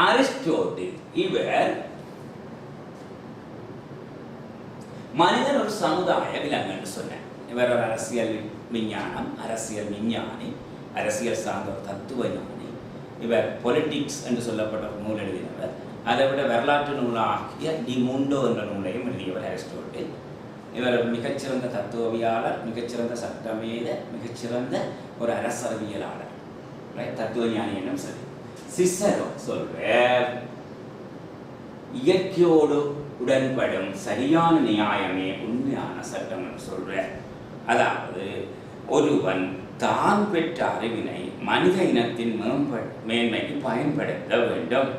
அரிஸ்டோட்டில். இவர் மனிதன் ஒரு சமுதாய விலங்கு என்று சொன்னார். இவர் ஒரு அரசியல் விஞ்ஞானம், அரசியல் விஞ்ஞானி, அரசியல் சார்ந்த ஒரு தத்துவ ஞானி. இவர் பொலிட்டிக்ஸ் என்று சொல்லப்பட்ட ஒரு நூல் எழுதினவர். அதை விட வரலாற்று நூலாகிய டி முண்டோ என்ற நூலையும் எழுதியவர் அரிஸ்டோட்டில். இவர் மிகச்சிறந்த தத்துவவியாளர், மிகச்சிறந்த சட்டமேத, மிகச்சிறந்த ஒரு அரசியலாளர், தத்துவ ஞானி என்னும் சரி. சிசரோ சொல்வார், இயற்கையோடு உடன்படும் சரியான நியாயமே உண்மையான சட்டம் என்று சொல்றார். அதாவது ஒருவன் தான் பெற்ற அறிவினை மனித இனத்தின் மேன்மைக்கு பயன்படுத்த வேண்டும்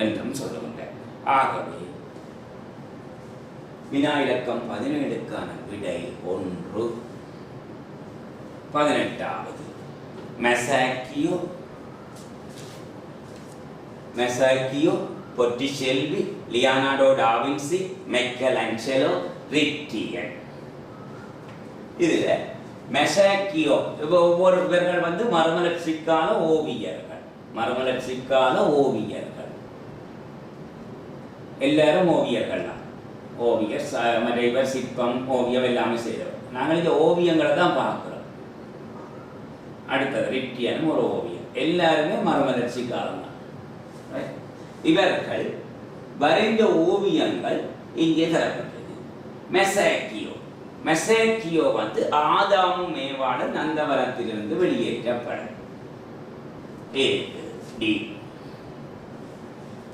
என்றும் சொல்லுகின்றார். ஆகவே வினா இலக்கம் 17க்கான விடை 1. 18வது மெசாக்கியோ, பொட்டிசெல்வி, லியோனார்டோ டாவின்சி, மைக்கேலாஞ்சலோ, ரிட்டியன். இதுல மெசாக்கியோ ஒவ்வொருவர்கள் வந்து மறுமலர்ச்சிக்கால ஓவியர்கள். எல்லாரும் ஓவியர்கள் தான். ஓவியர் மறைவர், சிற்பம், ஓவியம் எல்லாமே செய்கிறோம். நாங்கள் இந்த ஓவியங்களை தான் பார்க்கிறோம். அடுத்தது ரிட்டியனும் ஒரு ஓவியம். எல்லாருமே மறுமலர்ச்சி காலம் தான். இவர்கள் வரைந்த ஓவியங்கள் இங்கே தரப்பட்டது. மெசாக்கியோ வந்து ஆதாமும் மேவாளும் நந்தவனத்திலிருந்து வெளியேற்றப்படும்.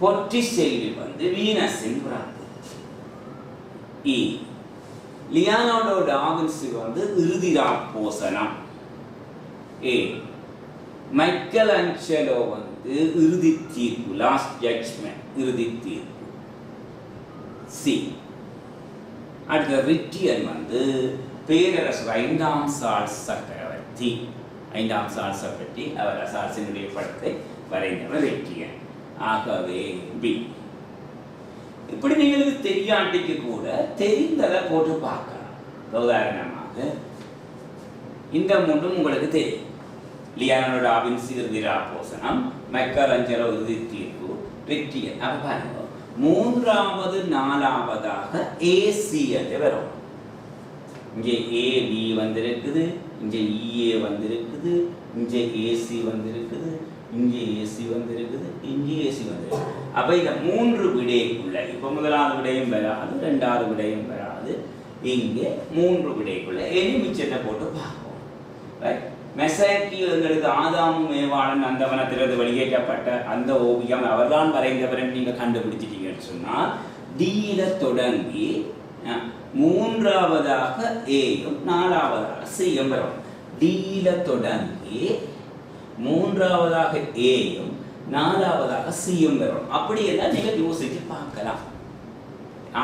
பொட்டிசெல்வி வந்து வீனஸின் பிறப்பு. லியோனார்டோ டாவின்சி வந்து இறுதிரா போசனம். மைக்கேலாஞ்சலோ வந்து இறுதி தீர்ப்பு, லாஸ்ட் ஜட்ஜ்மெண்ட், இறுதி தீர்ப்பு. அடுத்த ரிட்டியன் வந்து பேரரசர் 5ஆம் சார்ல்ஸ் சக்கரவர்த்தி. 5ஆம் சார்ல்ஸ் பற்றி அவர் சார்ல்ஸினுடைய படத்தை வரைந்தவர் ரிட்டியன். ஆகவே பி. இப்படி நீங்களுக்கு தெரியாட்டிக்கு கூட தெரிந்ததை போட்டு பார்க்கலாம். உதாரணமாக இந்த மூன்றும் உங்களுக்கு தெரியும். லியோனார்டோ டாவின்சி இறுதிரா போசனம், மைக்கேலாஞ்சலோ இறுதி தீர்ப்பு, ரிட்டியன். அப்ப பாருங்க, 3வது 4வதாக ஏசி என்று வரும். இங்கே ஏபி வந்திருக்குது, இங்கே இஏ வந்திருக்குது, இங்கே ஏசி வந்திருக்குது, இங்கே ஏசி வந்திருக்குது, இங்கே ஏசி வந்திருக்கு. அப்ப இந்த 3 விடைக்குள்ள இப்ப 1வது விடையும் வராது, 2வது விடையும் வராது. இங்கே 3 விடைக்குள்ள இனி மிச்சத்தை போட்டு பார்ப்போம். மெசாக்கியோ எங்களுக்கு ஆதாமும் மேவாளும் நந்தவனத்திலிருந்து வெளியேற்றப்பட்ட அந்த ஓவியம் அவர்தான் வரைந்தவர் நீங்க கண்டுபிடிச்சிட்டீங்கன்னு சொன்னால் டியில தொடங்கி 3வதாக ஏயும் 4வதாக சியும் வரும். டியில தொடங்கி மூன்றாவதாக ஏயும் நாலாவதாக சியும் வரும். அப்படியெல்லாம் நீங்கள் யோசிச்சு பார்க்கலாம்.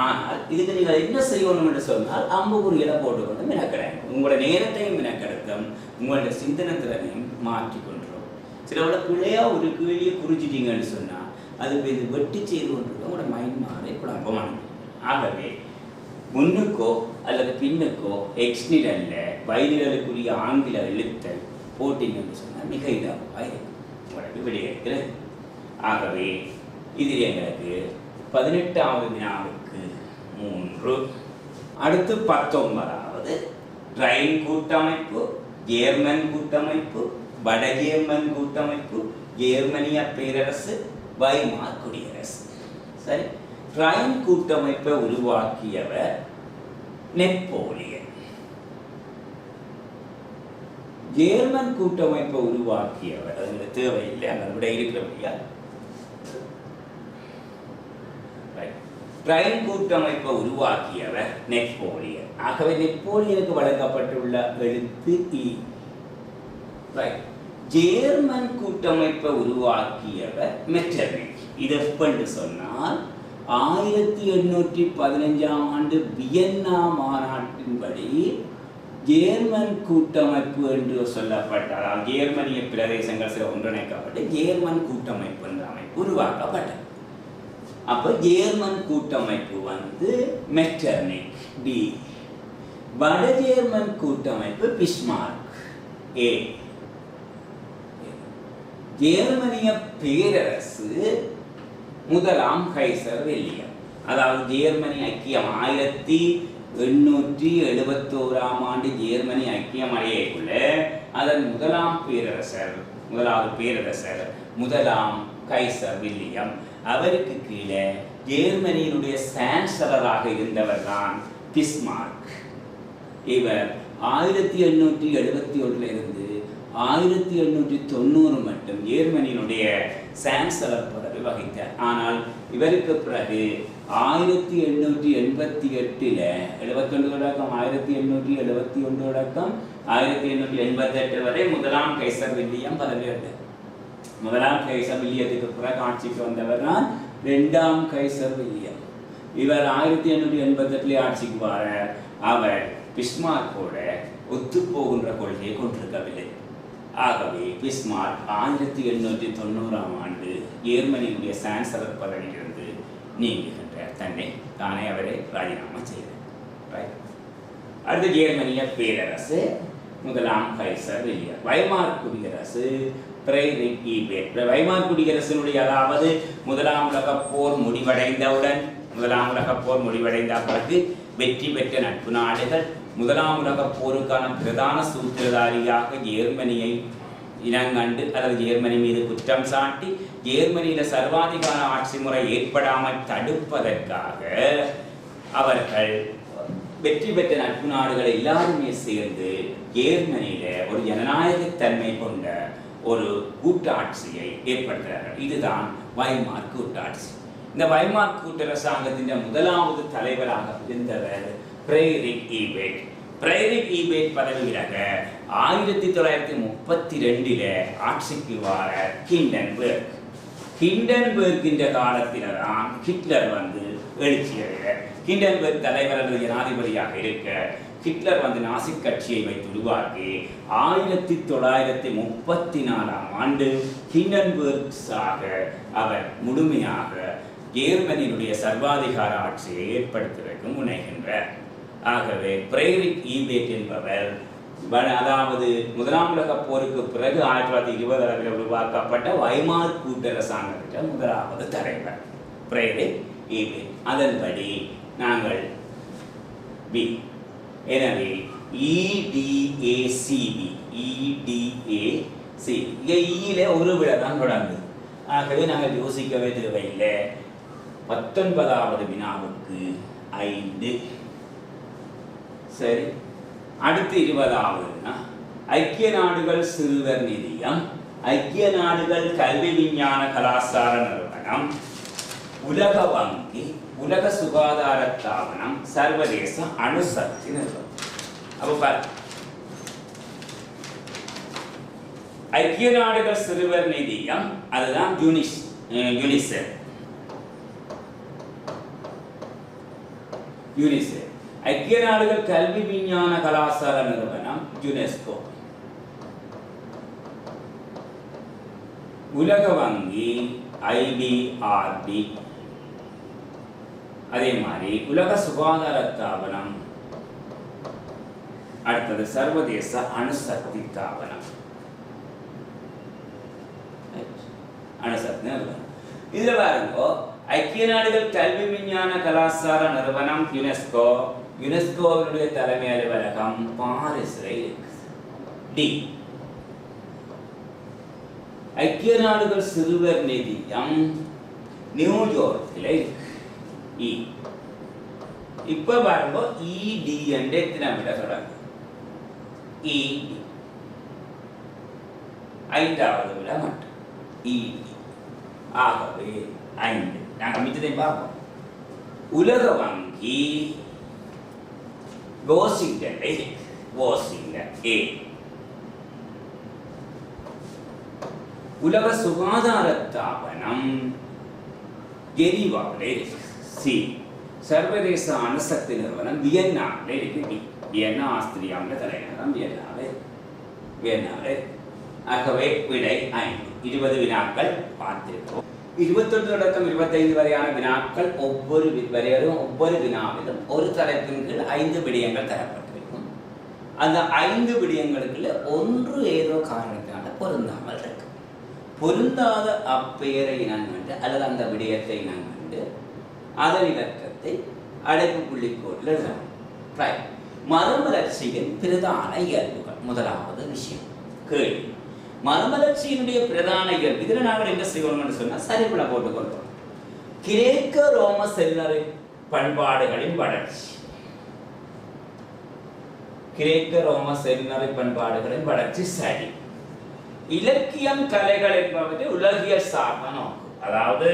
ஆனால் இதுக்கு நீங்கள் என்ன செய்யணும் என்று சொன்னால் அம்புக்குறிகளை போட்டுக்கொண்டு மினக்கடையும் உங்களோட நேரத்தையும் மினக்கெடுக்கும், உங்களோட சிந்தனை திறனையும் மாற்றிக்கொண்டுரும். சிலவோட பிள்ளையா ஒரு கேள்வியை குறிச்சிட்டீங்கன்னு சொன்னால் அது இது வெட்டி செய்து கொண்டிருக்க உங்களோட மைண்ட் மாறி குழப்பமானது. ஆகவே முன்னுக்கோ அல்லது பின்னுக்கோ எக்ஸ்னிடல்ல வைநிடலுக்குரிய ஆங்கில எழுத்தல் போட்டிங்கன்னு சொன்னால் மிக இலவாக இருக்கும் உங்களுக்கு வெளியேற்கிறது. ஆகவே இதில் எங்களுக்கு 18வது வினாவுக்கு 3. அடுத்து 19வது ரைன் கூட்டமைப்பு, ஜேர்மன் கூட்டமைப்பு, வட ஜேர்மன் கூட்டமைப்பு, ஜேர்மனிய பேரரசு, வைமார் குடியரசு. சரி, ரைன் கூட்டமைப்பை உருவாக்கியவர் நெப்போலியன். ஜேர்மன் கூட்டமைப்பை உருவாக்கியவர் அதுல தேவையில்லை, அங்கே விட இருக்கிறபடியா. ரைன் கூட்டமைப்பை உருவாக்கியவர் நெப்போலியன். ஆகவே நெப்போலியனுக்கு வழங்கப்பட்டுள்ள எழுத்து இ. ஜேர்மன் கூட்டமைப்பை உருவாக்கியவர் மெட்டர்னிக். இது எப்பன்னு சொன்னால் 1815ஆம் ஆண்டு வியன்னா மாநாட்டின்படி ஜேர்மன் கூட்டமைப்பு என்று சொல்லப்பட்டால் ஜேர்மனிய பிரதேசங்கள் சில ஒன்றிணைக்கப்பட்டு ஜேர்மன் கூட்டமைப்பு என்ற அமைப்பு உருவாக்கப்பட்டது. அப்ப ஜேர்மன் கூட்டமைப்பு மெட்டர்னிக் டி, வட ஜேர்மன் கூட்டமைப்பு பிஸ்மார்க் ஏ, ஜேர்மனிய பேரரசு முதலாம் கைசர் வில்லியம். அதாவது ஜேர்மனி ஐக்கியம் 1871ஆம் ஆண்டு ஜேர்மனி ஐக்கியம் அடையக்குள்ள அதன் முதலாவது பேரரசர் முதலாம் கைசர் வில்லியம். அவருக்கு கீழே ஜேர்மனியினுடைய சான்சலராக இருந்தவர் தான் பிஸ்மார்க். இவர் 1871 இருந்து 1890 மட்டும் ஜேர்மனியினுடைய சான்சலர் பதவி வகித்தார். ஆனால் இவருக்கு பிறகு 1888 தொடக்கம் 1871 தொடக்கம் 1888 வரை முதலாம் கைசர் வில்லியம் பதவி வந்தார். முதலாம் கைசர் வில்லியத்துக்கு பிறகு ஆட்சிக்கு வந்தவர் தான் இரண்டாம் கைசர் வில்லியம். இவர் 1888 ஆட்சிக்கு வர அவர் பிஸ்மார்க்கோட ஒத்து போகின்ற கொள்கையை கொண்டிருக்கவில்லை. ஆகவே பிஸ்மார்க் 1890ஆம் ஆண்டு ஜேர்மனியுடைய சான்சலர் பதவியிலிருந்து நீங்குகின்றார். தானே அவரை ராஜினாமா செய்தார். அடுத்து ஜேர்மனிய பேரரசு முதலாம் கைசர் வில்லியம். வைமார் குடியரசு ஃப்ரெட்ரிக் ஈபெர்ட். வைமார் குடியரசினுடைய அதாவது முதலாம் உலகப் போர் முடிவடைந்த பிறகு வெற்றி பெற்ற நட்பு நாடுகள் முதலாம் உலகப் போருக்கான பிரதான சூத்திரதாரியாக ஜேர்மனியை இனங்கண்டு அல்லது ஜேர்மனி மீது குற்றம் சாட்டி ஜேர்மனியில சர்வாதிகார ஆட்சி முறை ஏற்படாமல் தடுப்பதற்காக அவர்கள் வெற்றி பெற்ற நட்பு நாடுகள் எல்லாருமே சேர்ந்து ஜேர்மனியில ஒரு ஜனநாயகத்தன்மை கொண்ட ஒரு கூட்டாட்சியை ஏற்படுத்துகிறார்கள். இதுதான் வைமார் கூட்டாட்சி. இந்த வைமார் கூட்டரசாங்கத்தின் முதலாவது தலைவராக இருந்தவர் ஃப்ரெட்ரிக் ஈபெர்ட். ஃப்ரெட்ரிக் ஈபெர்ட் பதவி விலக 1932 ஆட்சிக்கு வர ஹிண்டன்பர்க் என்ற காலத்தில் தான் ஹிட்லர் எழுச்சியடைகிறார். ஹிண்டன்பர்க் தலைவர் அல்லது ஜனாதிபதியாக இருக்க ஹிட்லர் நாசி கட்சியை வைத்து உருவாக்கி 1934ஆம் ஆண்டு ஹிண்டன்பர்க்ஸாக அவர் முழுமையாக ஜேர்மனியினுடைய சர்வாதிகார ஆட்சியை ஏற்படுத்துவதற்கு முனைகின்றார். ஆகவே ஃப்ரெட்ரிக் ஈபெர்ட் என்பவர் அதாவது முதலாம் உலகப் போருக்கு பிறகு 1920 உருவாக்கப்பட்ட வைமார் கூட்டரசாங்கத்தின் முதலாவது தலைவர் ஃப்ரெட்ரிக் ஈபெர்ட். அதன்படி நாங்கள் பி. எனவே EDACB ஈல ஒரு விட தான் தொடங்குது. ஆகவே நாங்கள் யோசிக்கவே தேவையில்லை. 19வது வினாவுக்கு 5. சரி, அடுத்து 20வதுனா ஐக்கிய நாடுகள் சிறுவர் நிதியம், ஐக்கிய நாடுகள் கல்வி விஞ்ஞான கலாச்சார நிறுவனம், உலக வங்கி, உலக சுகாதார தாபனம், சர்வதேச அணுசக்தி நிறுவனம். அப்ப ஐக்கிய நாடுகள் சிறுவர் நிதியம், அதுதான் யுனிசெஃப். ஐக்கிய நாடுகள் கல்வி விஞ்ஞான கலாச்சார நிறுவனம் யுனெஸ்கோ. உலக வங்கி IDRB. அதே மாதிரி உலக சுகாதார ஸ்தாபனம், அடுத்தது சர்வதேச அணுசக்தி ஸ்தாபனம். அணுசக்தி நிறுவனம். இதுல பாருங்க, ஐக்கிய நாடுகள் கல்வி விஞ்ஞான கலாச்சார நிறுவனம் யுனெஸ்கோ. யுனெஸ்கோவினுடைய தலைமை அலுவலகம் பாரிஸ்ல இருக்கு. டி. ஐக்கிய நாடுகள் சிறுவர் நிதியம் நியூயார்க்ல இருக்கு. இ. இப்ப பாருங்க, ED என்ற எத்தனை விட தொடங்கு. ED 5வது விட மட்டும் ED. ஆகவே 5. நாங்க மிச்சத்தை பார்ப்போம். உலக வங்கி வாஷிங்டன் A. உலக சுகாதார ஸ்தாபனம் ஜெனீவாவில் இருக்கு. சி. சர்வதேச அணுசக்தி நிறுவனம் வியன்னாவில் இருக்கு. வியன்னா ஆஸ்திரியாவில் தலைநகரம் வியன்னாவில். ஆகவே விடை 5. 20 வினாக்கள் பார்த்திருக்கிறோம். 21 தொடக்கம் 25 வரையான வினாக்கள் ஒவ்வொரு வினாவிலும் ஒரு தலைப்பின் கீழ் 5 விடயங்கள் தரப்பட்டிருக்கும். அந்த 5 விடயங்களுக்குள்ள ஒன்று ஏதோ காரணத்தினால பொருந்தாமல் இருக்கு. பொருந்தாத அப்பெயரை இனங்கண்டு அல்லது அந்த விடயத்தை இனங்கண்டு அதன் இலக்கத்தை அடைப்பு புள்ளிக்கோட்டில் எழுதலாம். மறுமலர்ச்சியின் பிரதான இயல்புகள். முதலாவது விஷயம் கேள்வி. மறுமலர்ச்சியினுடைய பிரதான இயல்பு. இதில் நாங்கள் என்ன செய்வோம்னு சொன்னால் சரிபட போட்டுக்கொள்வோம். கிரேக்க ரோம செல்லுறை பண்பாடுகளின் வளர்ச்சி. கிரேக்க ரோம செல்லுறை பண்பாடுகளின் வளர்ச்சி சரி. இலக்கியம் கலைகள் என்பவற்றை உலகியல் சார்ந்த நோக்கு. அதாவது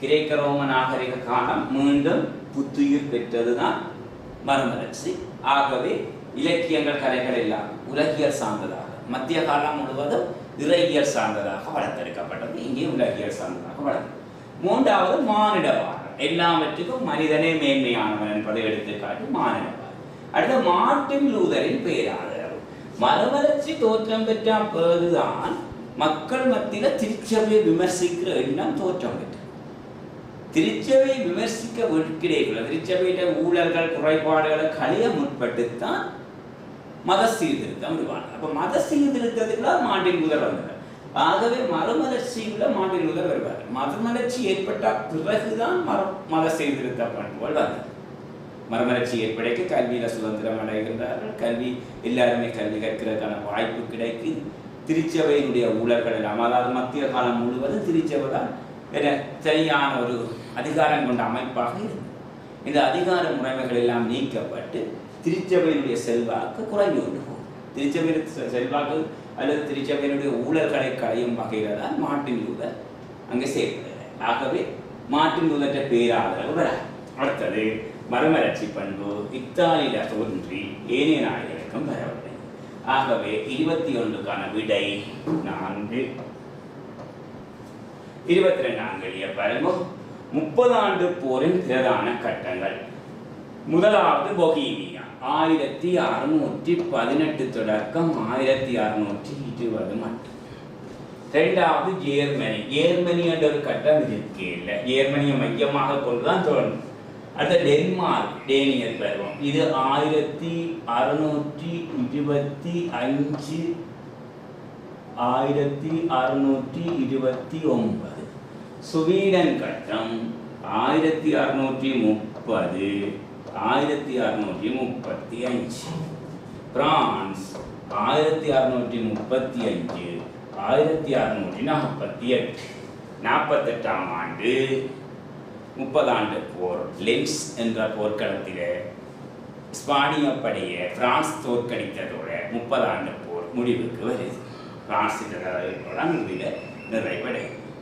கிரேக்க ரோம நாகரிக காலம் மீண்டும் புத்துயிர் பெற்றதுதான் மறுமலர்ச்சி. ஆகவே இலக்கியங்கள் கலைகள் எல்லாம் உலகியல் சார்ந்ததாக, மத்திய காலம் முழுவதும் இறையியல் சார்ந்ததாக வளர்த்தெடுக்கப்பட்டது. இங்கே உலகியல் சார்ந்ததாக வளர்ந்தது. 3வது மானிடவாதம். எல்லாவற்றுக்கும் மனிதனே மேன்மையானவன் என்பதை எடுத்துக்காட்டி மானிடவாதம். அடுத்து மார்ட்டின் லூதரின் பேராதரவு. மறுமலர்ச்சி தோற்றம் பெற்ற போதுதான் மக்கள் மத்தியில் திருச்சபையை விமர்சிக்கிற எண்ணம் தோற்றம் பெற்றது. திருச்சபையை விமர்சிக்க கிடைக்கல. திருச்சபையிட்ட ஊழல்கள் குறைபாடுகளை களைய முற்பட்டுத்தான் மத சீர்திருத்தம் உருவானது. அப்ப மத சீர்திருத்தத்துக்குள்ள மார்ட்டின் லூதர் வந்தார். ஆகவே மறுமலர்ச்சிக்குள்ள மார்ட்டின் லூதர் வருவார். மறுமலர்ச்சி ஏற்பட்ட பிறகுதான் மத சீர்திருத்த பண்புகள் வந்தது. மறுமலர்ச்சி ஏற்படைக்க கல்வியில சுதந்திரம் அடைகின்றார்கள். கல்வி எல்லாருமே கல்வி கற்கிறதுக்கான வாய்ப்பு கிடைக்குது. திருச்சபையினுடைய ஊழல்கள் எல்லாம், அதாவது மத்திய காலம் முழுவதும் திருச்சபை தான் சரியான ஒரு அதிகாரம் கொண்ட அமைப்பாக இருந்தது. இந்த அதிகார முறைமைகள் எல்லாம் நீக்கப்பட்டு திருச்சபையினுடைய செல்வாக்கு குறைந்து கொண்டு போகும். திருச்சபையின் செல்வாக்கு அல்லது திருச்சபையினுடைய ஊழல்களை களையும் வகையில் தான் மார்ட்டின் லூதர் அங்கே செயல்படுகிறார். ஆகவே மார்ட்டின் லூதர்கிட்ட பேராதரவு வராது. அடுத்தது மறுமலர்ச்சி பண்பு இத்தாலியில தோன்றி ஏனைய நாடுகளுக்கும் வரவில்லை. ஆகவே 21க்கான விடை 4. 22 பாருங்க. 30 ஆண்டு போரின் பிரதான கட்டங்கள். முதலாவது பொஹீமியா 1618 தொடக்கம் 1620 மட்டும். இரண்டாவது ஜெர்மனி என்ற ஒரு கட்டம் இருக்கே இல்லை. ஜெர்மனியை மையமாக கொண்டுதான் தோன்றும். அடுத்த டென்மார்க் டேனியல் பருவம். இது 1625 1629. ஸ்வீடன் கட்டம் 1630 1635. பிரான்ஸ் 1635 1648. 48ஆம் ஆண்டு 30 ஆண்டு போர். லென்ஸ் என்ற போர்க்களத்திலே ஸ்பானிய படையை பிரான்ஸ் தோற்கடித்ததோட 30 ஆண்டு போர் முடிவுக்கு வருது. பிரான்ஸ் நிறைவடை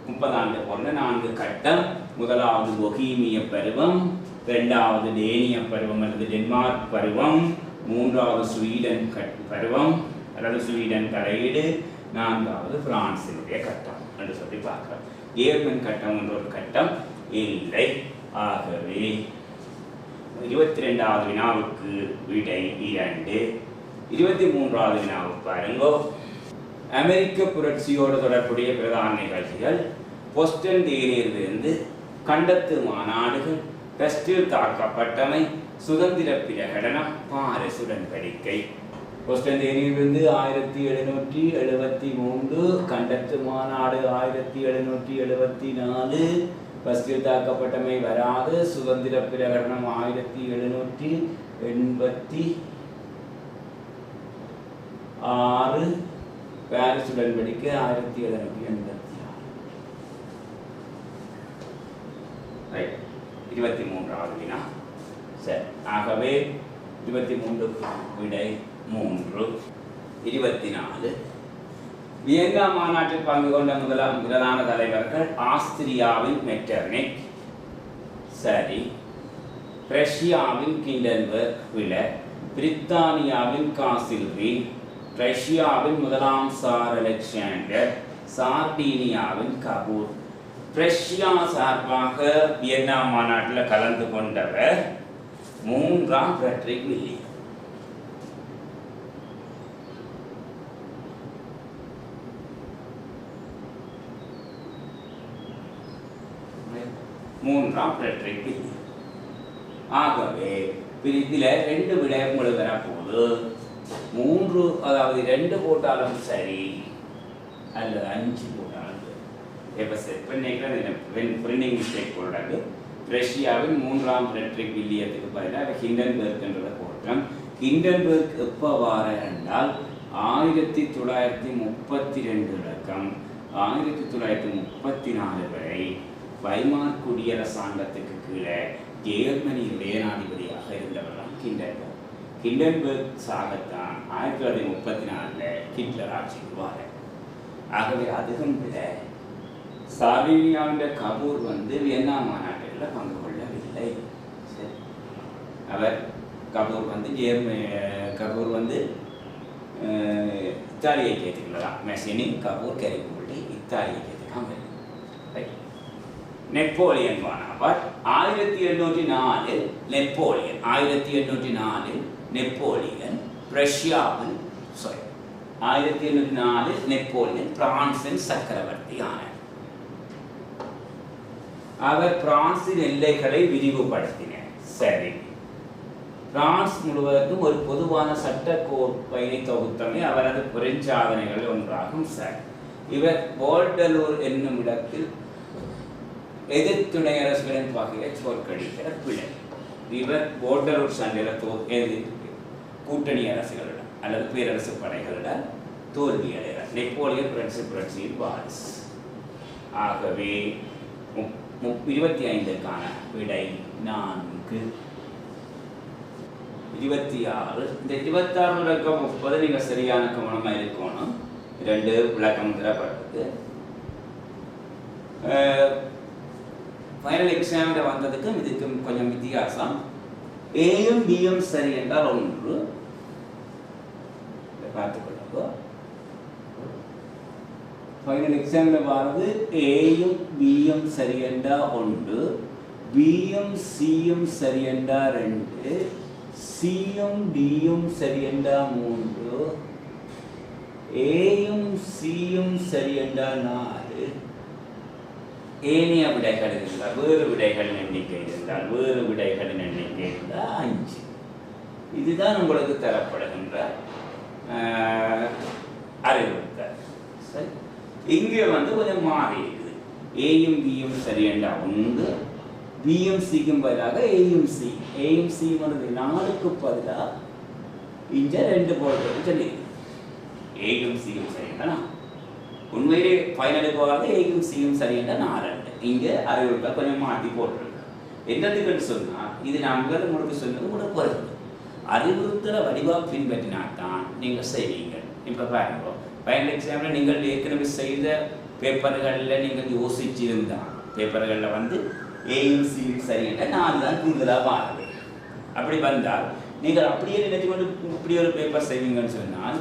30 ஆண்டு போர்ல 4 கட்டம். முதலாவது பொஹீமிய பருவம், இரண்டாவது டேனிய பருவம் அல்லது டென்மார்க் பருவம், மூன்றாவது ஸ்வீடன் பருவம் அல்லது ஸ்வீடன் தலையீடு, நான்காவது பிரான்சினுடைய கட்டம் என்று சொல்லி பார்க்கிறோம். ஜேர்மன் கட்டம் என்ற ஒரு கட்டம் இல்லை. ஆகவே 22வது வினாவுக்கு விடை 2. 23வது வினாவுக்கு பாருங்கோ. அமெரிக்க புரட்சியோடு தொடர்புடைய பிரதான நிகழ்ச்சிகள் போஸ்டன் தேயிலிருந்து கண்டத்து மாநாடுகள், பெஸ்டில் தாக்கப்பட்டமை, சுதந்திர பிரகடனம், பாரிஸ் உடன்படிக்கை. போஸ்டன் தேயிலிருந்து 1773, கண்டத்து மாநாடு 1774, பெஸ்டில் தாக்கப்பட்டமை வராது, சுதந்திர பிரகடனம் 1786, பாரிஸ் உடன்படிக்கை 1786. 23வது வினா. சரி, ஆகவே 23 விடை 3. 24 வியன்னா மாநாட்டில் பங்கு கொண்ட முதலான தலைவர்கள் ஆஸ்திரியாவின் மெட்டர்னிக், சரி, ரஷ்யாவின் கிண்டன்பர்க் விலர், பிரித்தானியாவின் காசில்வி, ரஷ்யாவின் முதலாம் சார் அலெக்சாண்டர், சார்டீனியாவின் கபூர். ரஷ்யா சார்பாக வியன்னா மாநாட்டில் கலந்து கொண்டவர் 3ஆம் ஃபிரெட்ரிக் வில்லியம். ஆகவே இதில் 2 விடயங்கள் வரப்போது 3, அதாவது 2 போட்டாலும் சரி அல்லது 5 போட்டாலும் இப்போ செட் பிரிண்டிங் மிஸ்டேக் போடுறாங்க. ரஷ்யாவின் 3ஆம் ஃபிரெட்ரிக் வில்லியத்துக்கு பதிலாக ஹிண்டன்பர்க்ன்றதை போட்டோம். ஹிண்டன்பர்க் எப்போ வார என்றால் 1932 தொடக்கம் 1934 வரை வைமார் குடியரசாங்கத்துக்கு கீழே ஜெர்மனியின் ஜனாதிபதியாக இருந்தவர் தான் ஹிண்டன்பர்க். ஹிண்டன்பர்க் சாகத்தான் 1934 ஹிட்லர் ஆட்சிக்கு வார. ஆகவே அதுவும் விட சார்டீனியாவின் கபூர் வியன்னா மாநாட்டில் பங்கு கொள்ளவில்லை. அவர் கபூர் இத்தாலியை கேட்டுக்கலாம். மெஷினின் கபூர் கரிபூட்டி இத்தாலியை கேட்டுக்காம. நெப்போலியன் மாநாடு 1804 நெப்போலியன் ரஷ்யாவின் 1804 நெப்போலியன் பிரான்சின் சக்கரவர்த்தி ஆனார். அவர் பிரான்சின் எல்லைகளை விரிவுபடுத்தினார். சரி, பிரான்ஸ் முழுவதற்கும் ஒரு பொதுவான சட்ட கோப்பையை தொகுத்தமை அவரது பெருஞ்சாதனைகள் ஒன்றாகும். சரி, இவர் போல்டலூர் என்னும் இடத்தில் எதிர்த்துணை அரசுகளின் வகையை தோற்கடிக்கிற பிள்ளை. இவர் போல்டலூர் சண்டையில் கூட்டணி அரசுகளிடம் அல்லது பேரரசு படைகளிடம் தோல்வி அடைகிறார். நெப்போலியன் புரட்சியின் வாரிசு. ஆகவே 25க்கான விடை 4. 26. இந்த 26 விளக்கம் 30 நீங்கள் சரியான கவனமாக இருக்கணும். 2 விளக்கம் தரப்பட்டது. ஃபைனல் எக்ஸாமில் வந்ததுக்கும் இதுக்கும் கொஞ்சம் வித்தியாசம். ஏயும் பியும் சரி என்றால் 1 பார்த்துக்கொள்ளுங்க. ஃபைனல் எக்ஸாமில் வர்றது ஏயும் பியும் சரி என்றால் 1, பியும் சியும் சரி என்றால் 2, சியும் டியும் சரி என்றால் 3, ஏயும் சியும் சரி என்றால் 4, ஏனைய விடைகள் இருந்தால் வேறு விடைகளின் எண்ணிக்கை இருந்தால் வேறு விடைகளின் எண்ணிக்கை இருந்தால் 5. இதுதான் உங்களுக்கு தரப்படுகின்ற அறிவுறுத்தல். சரி, இங்கே கொஞ்சம் மாறி இருக்குது. ஏயும் பியும் சரி என்றால் 1, பியும் சிக்கும் பதிலாக ஏயும் சி. ஏயும் சி 4க்கு பதிலாக இங்கே 2 போடுறது சொல்லி ஏயும் சியும் சரி என்றா உண்மையிலே ஃபைனலுக்கு வராது. ஏயும் சியும் சரி என்றால் 4. இங்கே அறிவுறுத்தல் கொஞ்சம் மாற்றி போட்டுருக்கு. என்னதுக்குன்னு சொன்னால் இது நாங்கள் உங்களுக்கு சொன்னது கூட பொறுத்து அறிவுறுத்தலை வடிவாக பின்பற்றினால்தான் நீங்கள் செய்வீங்க. இப்போ பாருங்க, ஃபைனல் எக்ஸாமில் நீங்கள் ஏற்கனவே செய்த பேப்பர்களில் நீங்கள் யோசிச்சிருந்தால் பேப்பர்களில் ஏயும் சியும் சரி என்றால் 4 தான் கூடுதலாக மாறுது. அப்படி வந்தால் நீங்கள் அப்படியே நினைத்து கொண்டு இப்படி ஒரு பேப்பர் செய்வீங்கன்னு சொன்னால்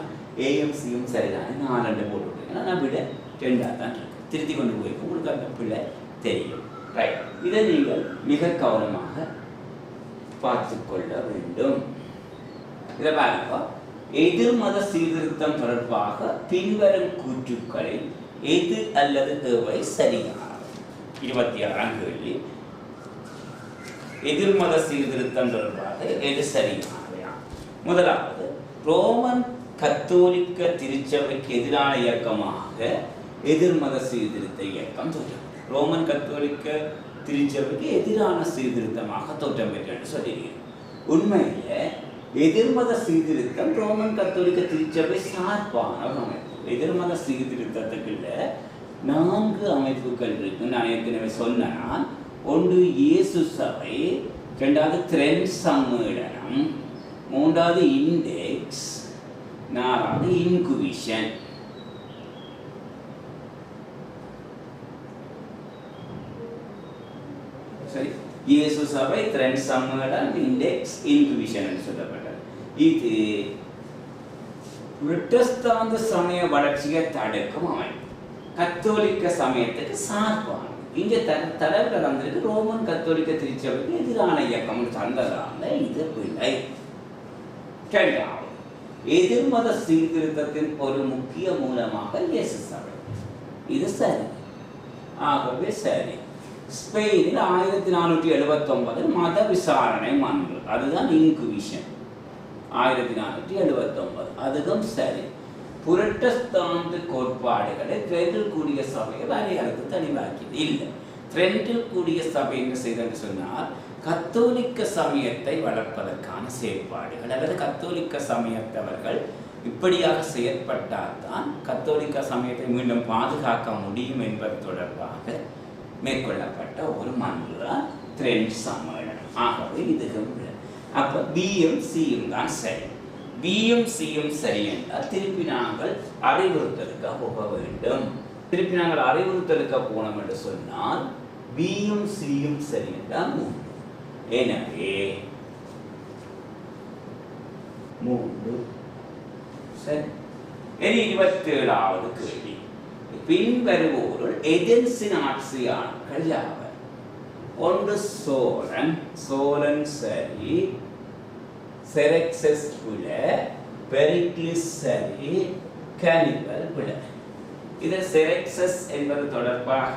ஏயும் சியும் சரிதானே 4 போட்டு விட்டுருக்கேன். நான் விட 2 தான் இருக்கு. திருத்தி கொண்டு போய் உங்களுக்கு அந்த பிள்ளை தெரியும். ரைட், இதை நீங்கள் மிக கவனமாக பார்த்து கொள்ள வேண்டும். இதை பாருங்க, எதிர்மத சீர்திருத்தம் தொடர்பாக பின்வரும் கூற்றுக்களில் எது அல்லது எவை சரியானது? 26ஆம் கேள்வி. எதிர்மத சீர்திருத்தம் தொடர்பாக எது சரியானவையா? முதலாவது, ரோமன் கத்தோலிக்க திருச்சபைக்கு எதிரான இயக்கமாக எதிர்மத சீர்திருத்த இயக்கம் தோற்றம். ரோமன் கத்தோலிக்க திருச்சபைக்கு எதிரான சீர்திருத்தமாக தோற்றம் பெற்று சொல்லியிருக்கிறேன். உண்மையில எதிர்மத சீர்திருத்தம் ரோமன் கத்தோலிக்க திருச்சபை சார்பான ஒரு அமைப்பு. எதிர்மத சீர்திருத்தத்துக்குள்ள 4 அமைப்புகள் இருக்கு. நான் ஏற்கனவே சொன்னேன். ஒன்று இயேசு சபை, 2வது த்ரெண்ட் சம்மேளனம், 3வது இண்டெக்ஸ், 4வது இன்குவிஷன். சரி, இயேசு சபை, த்ரெண்ட் சம்மேளனம், இண்டெக்ஸ், இன்குவிஷன் என்று சொல்லப்பட்டது. இது புரட்டஸ்தாந்த சமய வளர்ச்சியை தடுக்கும் அமைப்பு. கத்தோலிக்க சமயத்துக்கு சார்பான இங்கே தலைவர் வந்திருக்கு ரோமன் கத்தோலிக்க திருச்சபைக்கு எதிரான இயக்கம் தந்ததால இது பிள்ளை. 2வது, எதிர்மத சீர்திருத்தத்தின் ஒரு முக்கிய மூலமாக இயேசு சபை. இது சரி, ஆகவே சரி. ஸ்பெயினில் 1479 மத விசாரணை மன்று, அதுதான் இன்குவிஷன். 1479 அதுவும் சரி. புரட்டஸ்தாந்து கோட்பாடுகளை த்ரெண்டில் கூடிய சபையை வரையறுத்து தெளிவாக்கியது இல்லை. த்ரெண்டில் கூடிய சபை என்று செய்தென்று சொன்னால் கத்தோலிக்க சமயத்தை வளர்ப்பதற்கான செயற்பாடுகள் அல்லது கத்தோலிக்க சமயத்தவர்கள் இப்படியாக செயற்பட்டால்தான் கத்தோலிக்க சமயத்தை மீண்டும் பாதுகாக்க முடியும் என்பது தொடர்பாக மேற்கொள்ளப்பட்ட ஒரு மன்று தான் த்ரெண்ட் சம்மேளனம். ஆகவே இதுவும் அப்போ பியும் சியும் தான் சரி. பியும் சியும் சரி என்றால் திருப்பி நாங்கள் அறிவுறுத்தலுக்கு போக வேண்டும். திருப்பி நாங்கள் அறிவுறுத்தலுக்கு போனோம் என்று சொன்னால் பியும் சியும் சரி என்றால் 3. எனவே 3 சரி. 27வது கேள்வி. பின்வருவோருள் எதென்சின் ஆட்சியாளர்கள் யாவர்? ஒன்று சோழன், சோழன் சரி, செரெக்சஸ் பிழை, பெரிக்லிஸ் சரி, கேனிபல் பிழை. இது செரெக்சஸ் என்பது தொடர்பாக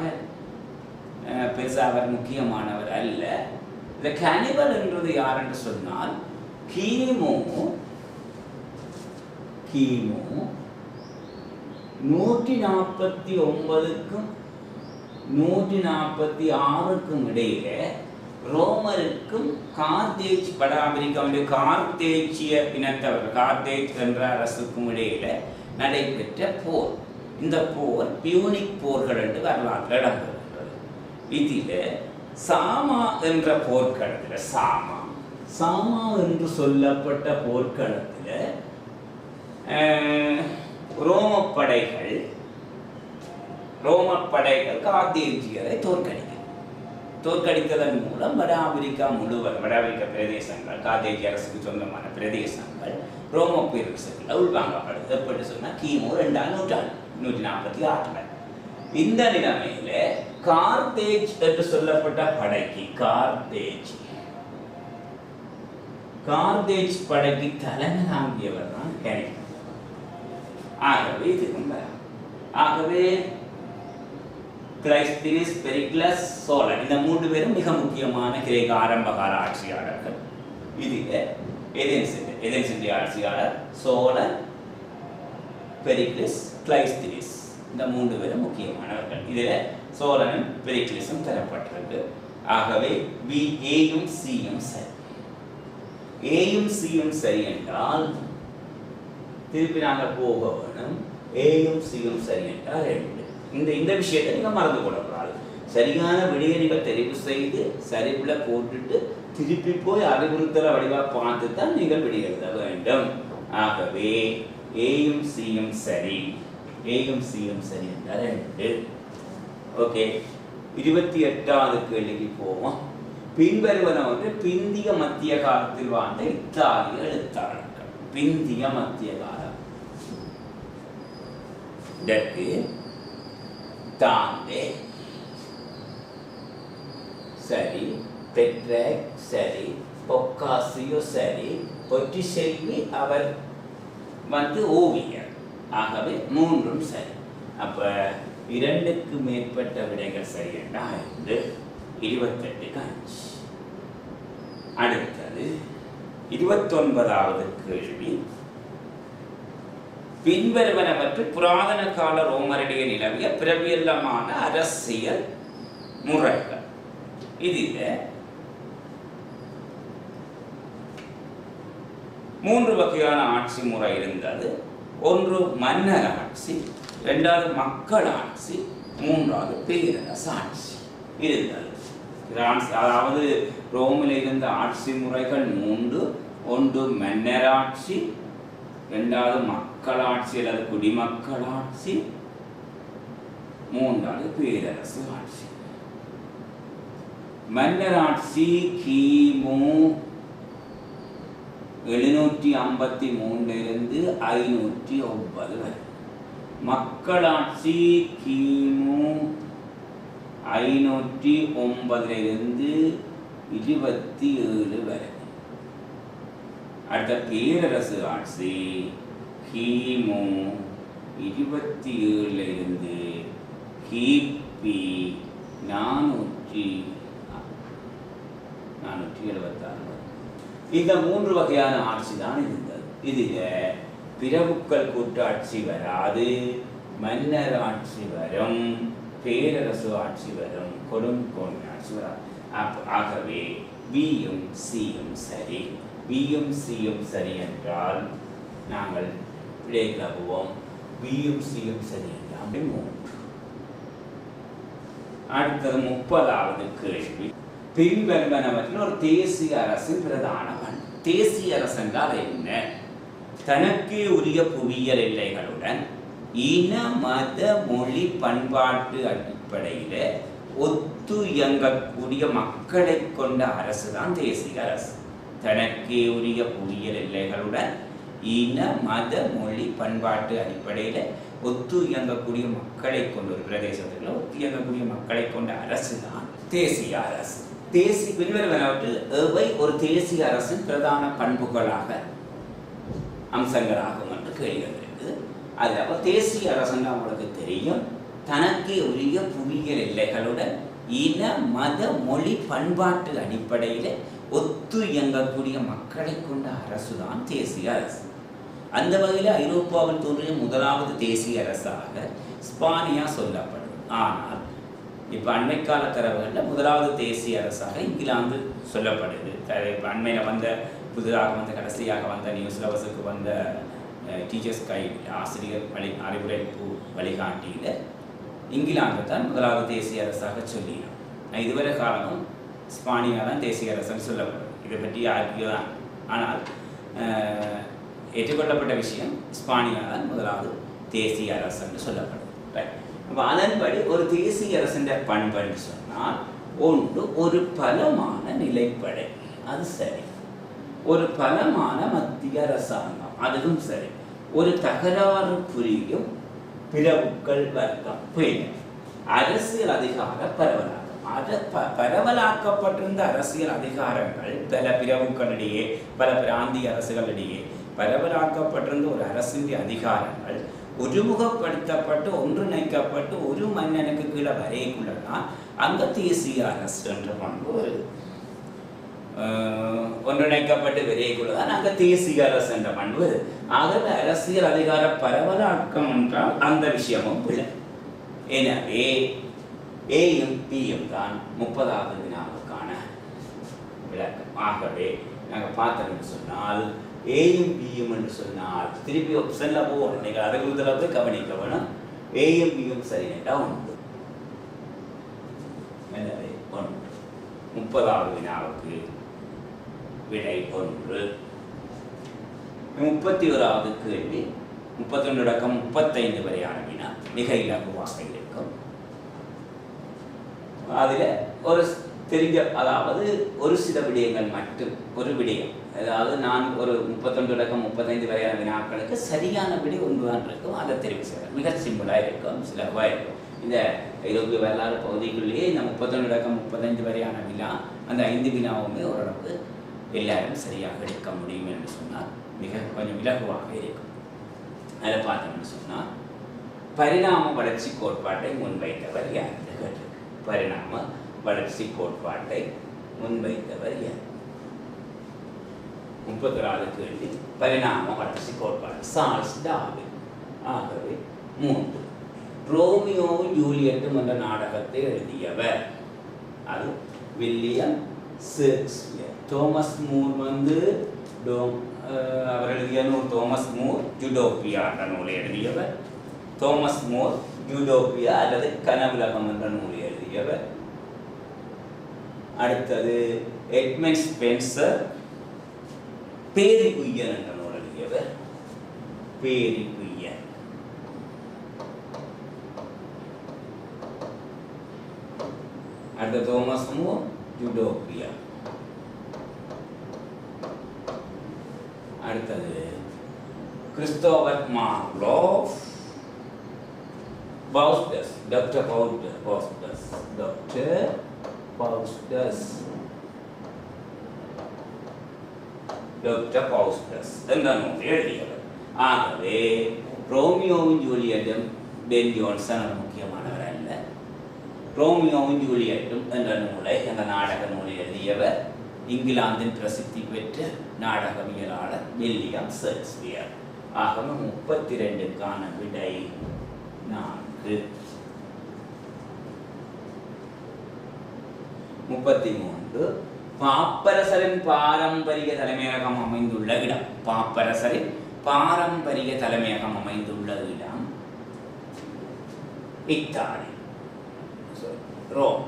பெருசாக அவர் முக்கியமானவர் அல்ல. இந்த கேனிபல் என்றது யார் என்று சொன்னால் கிமு 149க்கும் 146க்கும் இடையில ரோமருக்கும் கார்த்தேஜ் வடாபிரிக்காவுடைய கார்த்தேஜிய இனத்தவர் கார்த்தேஜ் என்ற அரசுக்கும் இடையில நடைபெற்ற போர். இந்த போர் பியூனிக் போர்கள் என்று வரலாற்றில் இடம்பெறுகிறது. இதில் சாமா என்ற போர்க்களத்தில் சாமா என்று சொல்லப்பட்ட போர்க்களத்தில் ரோமப்படைகள் கார்த்தேஜியரை தோற்கடித்ததன் மூலம் வடாபிரிக்கா முழுவதும் வடாபிரிக்க பிரதேசங்கள் கார்த்தேஜி அரசுக்கு சொந்தமான பிரதேசங்கள் ரோம பேரரசுக்குள்ள உள்வாங்கப்படுது. எப்படி சொன்னால் கிமு 2ஆம் நூற்றாண்டு 146. இந்த நிலைமையில கார்த்தேஜ் என்று சொல்லப்பட்ட படைக்கு கார்த்தேஜ் படைக்கு தலைமை தாங்கியவர் தான் கேனிபல். ஆகவே ஆகவே கிளைஸ்தீனிஸ், பெரிக்லஸ், சோழன் இந்த 3 பேரும் மிக முக்கியமான கிரேக்க ஆரம்பகால ஆட்சியாளர்கள். இதில் எதென்சின் ஆட்சியாளர் சோழன், பெரிக்லிஸ், கிளைஸ்தீனிஸ் இந்த 3 பேரும் முக்கியமானவர்கள். இதில் சோழனும் பெரிக்லிஸும் தரப்பட்டிருக்கு. ஆகவே ஏயும் சியும் சரி. ஏயும் சியும் சரி என்றால் திருப்பி நாங்கள் போக வேணும். ஏயும் சியும் சரி என்றால் 2. இந்த விஷயத்தை நீங்கள் மறந்து கொள்ளக்கூடாது. சரியான விடையை நீங்கள் தெரிவு செய்து சரிவுல போட்டுட்டு திருப்பி போய் அறிவுறுத்தல வடிவாக பார்த்து தான் நீங்கள் விடை எழுத வேண்டும். ஆகவே ஏயும் சியும் சரி என்றால் 2. ஓகே, 28வது கேள்விக்கு போவோம். பின்வருவன ஒன்று பிந்திய மத்திய காலத்தில் வாழ்ந்த இத்தாலிய எழுத்தாளர்கள். பிந்திய மத்திய காலம் இதற்கு தாந்தே சரி, பெட்ராக் சரி, பொக்காசியோ சரி, பொட்டிசெல்வி அவர் ஓவியர். ஆகவே மூன்றும் சரி. அப்ப 2க்கு மேற்பட்ட விடைகள் சரி என்றால் 28க்கு 5. அடுத்தது 29வது கேள்வி. பின்வருவனவற்று புராதன கால ரோமரிடையே நிலவிய பிரபலமான அரசியல் முறைகள். இதில் 3 வகையான ஆட்சி முறை இருந்தது. ஒன்று மன்னர் ஆட்சி, 2வது மக்கள் ஆட்சி, 3வது பேரரசு ஆட்சி இருந்தது. அதாவது ரோமில் இருந்த ஆட்சி முறைகள் 3. ஒன்று மன்னராட்சி, 2வது மக்களாட்சி அல்லது குடிமக்களாட்சி, 3வது பேரரசு ஆட்சி. மன்னராட்சி கிமு 753 இருந்து 509 வரை. மக்களாட்சி கிமு 509 இருந்து 27 வரை. அடுத்த பேரரசு ஆட்சி கிமு 27 இருந்து கிபி 476. இந்த 3 வகையான ஆட்சி தான் இருந்தது. இதில் பிரபுக்கள் கூட்டாட்சி வராது, மன்னர் ஆட்சி வரும், பேரரசு ஆட்சி வரும், கொடுங்கோன்மை ஆட்சி வராது. ஆகவே பியும் சியும் சரி. பியும் சியும் சரி என்றால் நாங்கள் விடை கிளப்புவோம். பியும் சியும் சரி என்றால் 3. அடுத்தது 30வது கேள்வி. பின்வருவனவற்றில் ஒரு தேசிய அரசின் பிரதான பண்பு. தேசிய அரசு என்றால் என்ன? தனக்கே உரிய புவியியல் எல்லைகளுடன் இன மத மொழி பண்பாட்டு அடிப்படையில் ஒத்து இயங்கக்கூடிய மக்களை கொண்ட அரசு தான் தேசிய அரசு. தனக்கே உரிய புவியியல் எல்லைகளுடன் இன மத மொழி பண்பாட்டு அடிப்படையில் ஒத்து இயங்கக்கூடிய மக்களை கொண்ட ஒரு பிரதேசத்தில் ஒத்து இயங்கக்கூடிய மக்களை கொண்ட அரசு தான் தேசிய அரசு. பின்வருவனவற்றில் எவை ஒரு தேசிய அரசின் பிரதான பண்புகளாக அம்சங்களாகும் என்று கேள்வி இருக்குது. அதில் தேசிய அரசுன்னு அவங்களுக்கு தெரியும். தனக்கே உரிய புவியியல் எல்லைகளுடன் இன மத மொழி பண்பாட்டு அடிப்படையில் ஒத்து இயங்கக்கூடிய மக்களை கொண்ட அரசு தான் தேசிய அரசு. அந்த வகையில் ஐரோப்பாவில் தோன்றிய முதலாவது தேசிய அரசாக ஸ்பானியா சொல்லப்படுது. ஆனால் இப்போ அண்மைக்கால தரவுகளில் முதலாவது தேசிய அரசாக இங்கிலாந்து சொல்லப்படுது. இப்போ அண்மையில் புதிதாக கடைசியாக நியூ சிலபஸுக்கு வந்த டீச்சர்ஸ் கைட் ஆசிரியர் அறிவுரைப்பு வழிகாட்டியில் இங்கிலாந்து தான் முதலாவது தேசிய அரசாக சொல்லினோம். இதுவரை காலமும் ஸ்பானியா தான் தேசிய அரசுன்னு சொல்லப்படுது. இதை பற்றி யாருக்கையோ தான். ஆனால் ஏற்றுக்கொள்ளப்பட்ட விஷயம் ஸ்பானியா தான் முதலாவது தேசிய அரசுன்னு சொல்லப்படுது. அப்போ அதன்படி ஒரு தேசிய அரசின் பண்புன்னு சொன்னால் ஒன்று ஒரு பலமான நிலைப்படை, அது சரி. ஒரு பலமான மத்திய அரசாங்கம், அதுவும் சரி. ஒரு தகராறு புரியும் பிரபுக்கள் வர்க்கம், அரசியல் அதிகார பரவலாக்கம். பரவலாக்கப்பட்டிருந்த அரசியல் அதிகாரங்கள் பல பிரபுக்களிடையே, பல பிராந்திய அரசுகளிடையே பரவலாக்கப்பட்டிருந்த ஒரு அரசின் அதிகாரங்கள் ஒருமுகப்படுத்தப்பட்டு ஒன்றிணைக்கப்பட்டு ஒரு மன்னனுக்கு கீழே வரைக்குள்ளதான் அங்க தேசிய அரசு என்ற பண்பு ஒன்றிணைக்கப்பட்டு வரைக்குள்ளதான் அங்க தேசிய அரசு என்ற பண்பு. ஆகவே அரசியல் அதிகார பரவலாக்கம் என்றால் அந்த விஷயமும் இல்லை. எனவே ஏயும் பியும் தான் 30வது வினாவுக்கான விளக்கம். ஆகவே நாங்கள் பார்த்தோம்னு சொன்னால் ஏயும் பியும் என்று சொன்னால் திருப்பி ஆப்ஷனில் போகணும். நீங்கள் அதுக்குள்ள போய் கவனிக்க வேணும். ஏயும் பியும் சரி என்றால் 1. எனவே 1. 30வது வினாவுக்கு விடை 1. 31வது கேள்வி 31 தொடக்கம் 35 வரையான வினா மிக இலகுவாக இருக்கும். அதில் ஒரு தெரிஞ்ச, அதாவது ஒரு சில விடயங்கள் மட்டும், ஒரு விடயம் அதாவது நான் ஒரு 31 தொடக்கம் 35 வரையான வினாக்களுக்கு சரியான விடை ஒன்றுதான் இருக்கும். அதை தெரிவு செய்வேன். மிக சிம்பிளாக இருக்கும், சிலவாக இருக்கும். இந்த ஐரோப்பிய வரலாறு பகுதிக்குள்ளேயே இந்த 31 தொடக்கம் 35 வரையான வினா, அந்த 5 வினாவுமே ஓரளவுக்கு எல்லாரும் சரியாக எடுக்க முடியும் என்று சொன்னால் கொஞ்சம் இலகுவாக இருக்கும். அதில் பார்த்தோம்னு சொன்னால் பரிணாம வளர்ச்சி கோட்பாட்டை முன்வைத்தவர் யார்? பரிணாம வளர்ச்சி கோட்பாட்டை முன்வைத்தவர் யார்? 34 கேள்வி. பரிணாம வளர்ச்சி கோட்பாடு சார்ல்ஸ் டார்வின். ஆகவே 3. ரோமியோவும் ஜூலியட்டும் என்ற நாடகத்தை எழுதியவர் அது வில்லியம் ஷேக்ஸ்பியர். தோமஸ் மூர் வந்து அவர் எழுதிய நூல் தோமஸ் மூர் யூடோப்பியா என்ற நூலை எழுதியவர். தோமஸ் மூர் யூடோப்பியா அல்லது கனவுலகம் என்ற நூலை எழுதியவர். அடுத்தது எட்மண்ட் ஸ்பென்சர் பேரிகுய்யன் என்ற நூல் எழுதியவர். பேரிகுய்யன். அடுத்த தோமஸ் மூர் யூடோப்பியா. அடுத்தது Christopher Marlowe Faustus. Doctor Faustus. Doctor Faustus. Doctor Faustus என்ற நூலை எழுதியவர். ஆகவே ரோமியோவும் ஜூலியட்டும் பென் ஜோன்சன் முக்கியமானவர் அல்ல. ரோமியோவும் ஜூலியட்டும் என்ற நூலை, அந்த நாடக நூலை எழுதியவர் இங்கிலாந்தின் பிரசித்தி பெற்ற நாடகவியலாளர் வில்லியம் ஷேக்ஸ்பியர். ஆகவே 32க்கான விடை 4. 33. பாப்பரசரின் பாரம்பரிய தலைமையகம் அமைந்துள்ள இடம். பாப்பரசரின் பாரம்பரிய தலைமையகம் அமைந்துள்ள இடம் இத்தாலி, ரோம்.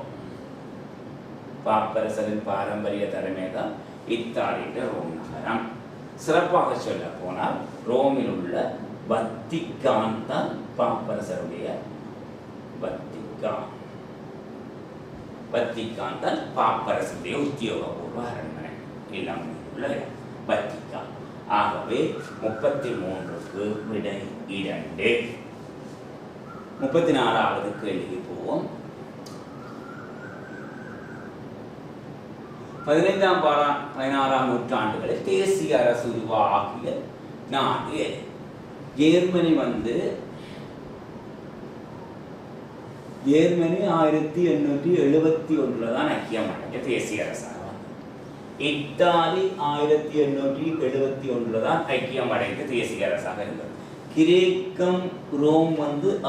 பாப்பரசரின் பாரம்பரிய தலைமையகம் இத்தாலியின் ரோம் நகரம். சிறப்பாக சொல்ல போனால் ரோமில் உள்ள வத்திக்கான் தான் பாப்பரசருடைய வத்திக்கான் தான் பாப்பரசருடைய உத்தியோகபூர்வ அரண்மனை இல்லம் உள்ள வத்திக்கான். ஆகவே 33க்கு விடை 2. 34வது கேள்விக்கு போவோம். 15ஆம்-16ஆம் நூற்றாண்டுகளில் தேசிய அரசு உருவாகிய நாடு ஜெர்மனி. ஜெர்மனி 1871 தான் ஐக்கியமடைந்த தேசிய அரசாக. இத்தாலி 1871 தான் ஐக்கியமடைந்த தேசிய அரசாக இருந்தது. கிரேக்கம் ரோம்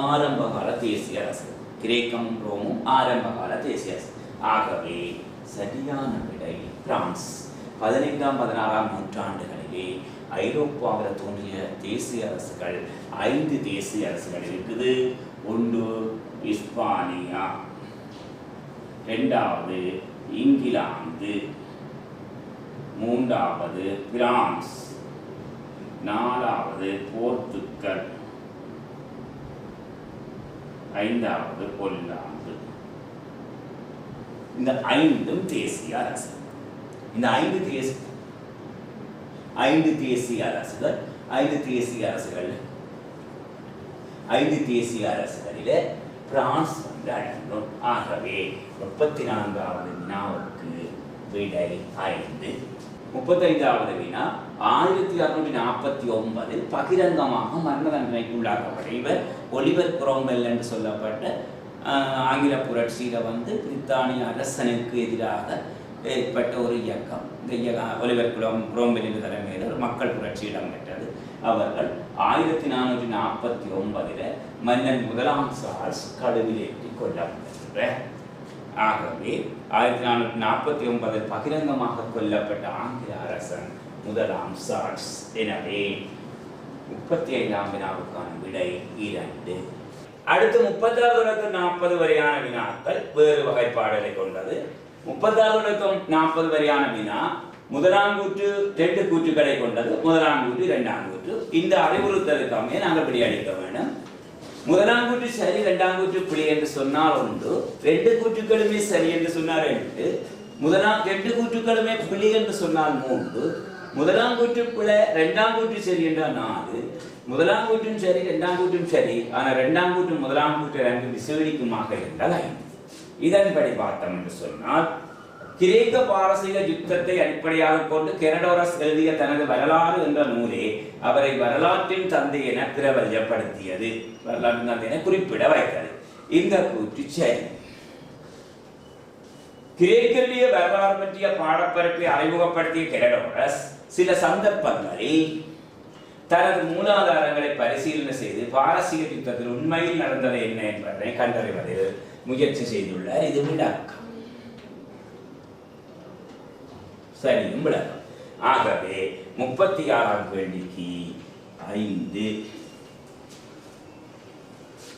ஆரம்பகால தேசிய அரசு. கிரேக்கம் ரோமும் ஆரம்பகால தேசிய அரசு. ஆகவே சரியான விடை பிரான்ஸ். 15ஆம்-16ஆம் நூற்றாண்டுகளிலே ஐரோப்பாவில் தோன்றிய தேசிய அரசுகள் 5 தேசிய அரசுகள் இருக்குது. 1 இஸ்பானியா, 2வது இங்கிலாந்து, 3வது பிரான்ஸ், 4வது போர்த்துக்கல், 5வது போலந்து. இந்த 5ம் தேசிய அரசு. இந்த 5 தேசிய அரசுகளில் பிரான்ஸ் அடங்கும். ஆகவே 34வது வினாவுக்கு விடை 5. 35வது வினா 1649 பகிரங்கமாக மரண தண்டனைக்கு உள்ளாக்கப்பட்ட இவர் ஒலிவர் குரோம்வெல் என்று சொல்லப்பட்ட ஆங்கில புரட்சியில் பிரித்தானிய அரசனுக்கு எதிராக ஏற்பட்ட ஒரு இயக்கம். இந்த ஒலிவர் குரோம்வெல்லின் தலைமையில் ஒரு மக்கள் புரட்சி இடம்பெற்றது. அவர்கள் 1449 மன்னன் 1ஆம் சார்ல்ஸ் கடுவிலேற்றி கொல்லப்பட்டார். ஆகவே 1449 பகிரங்கமாக கொல்லப்பட்ட ஆங்கில அரசன் 1ஆம் சார்ல்ஸ். எனவே 35ஆம் வினாவுக்கான விடை 2. அடுத்து 36-40 வரையான வினாக்கள் வேறு வகைப்பாடுகளை கொண்டது. 36-40 வரையான வினா முதலாம் கூற்று 2 கூற்றுக்களை கொண்டது. முதலாம் கூற்று 2ஆம் கூற்று. இந்த அறிவுறுத்தலுக்காக நாங்கள் இப்படி அளிக்க வேண்டும். முதலாம் கூற்று சரி, 2ஆம் கூற்று பிழை என்று சொன்னால் 1, 2 கூற்றுக்களுமே சரி என்று சொன்னால் 2, 2 கூற்றுக்களுமே பிழை என்று சொன்னால் 3, முதலாம் கூற்று பிழை, இரண்டாம் கூற்று சரி என்றால் 4. முதலாம் கூற்றும் சரி, இரண்டாம் கூற்றும் சரி. ஆனால் இரண்டாம் கூற்றும் முதலாம் கூற்று 2 விசேடிக்குமாக இருந்தால் 5. இதன்படி பார்த்தோம் என்று சொன்னால், கிரேக்க பாரசீக யுத்தத்தை அடிப்படையாக கொண்டு கெரடோரஸ் எழுதிய தனது வரலாறு என்ற நூலே அவரை வரலாற்றின் தந்தை என பிரபல்யப்படுத்தியது. வரலாற்றின் தந்தை என குறிப்பிட வைத்தது. இந்த கூற்று சரி. கிரேக்கருடைய வரலாறு பற்றிய பாடப்பரப்பை அறிமுகப்படுத்திய கெரடோரஸ் சில சந்தர்ப்பங்களில் தனது மூலாதாரங்களை பரிசீலனை செய்து பாரசீக யுத்தத்தில் உண்மையில் நடந்தது என்ன என்பதை கண்டறிவதில் முயற்சி செய்துள்ளார். இது விளக்கம், சரியும் விளக்கம். ஆகவே 36ஆம் கேள்விக்கு 5.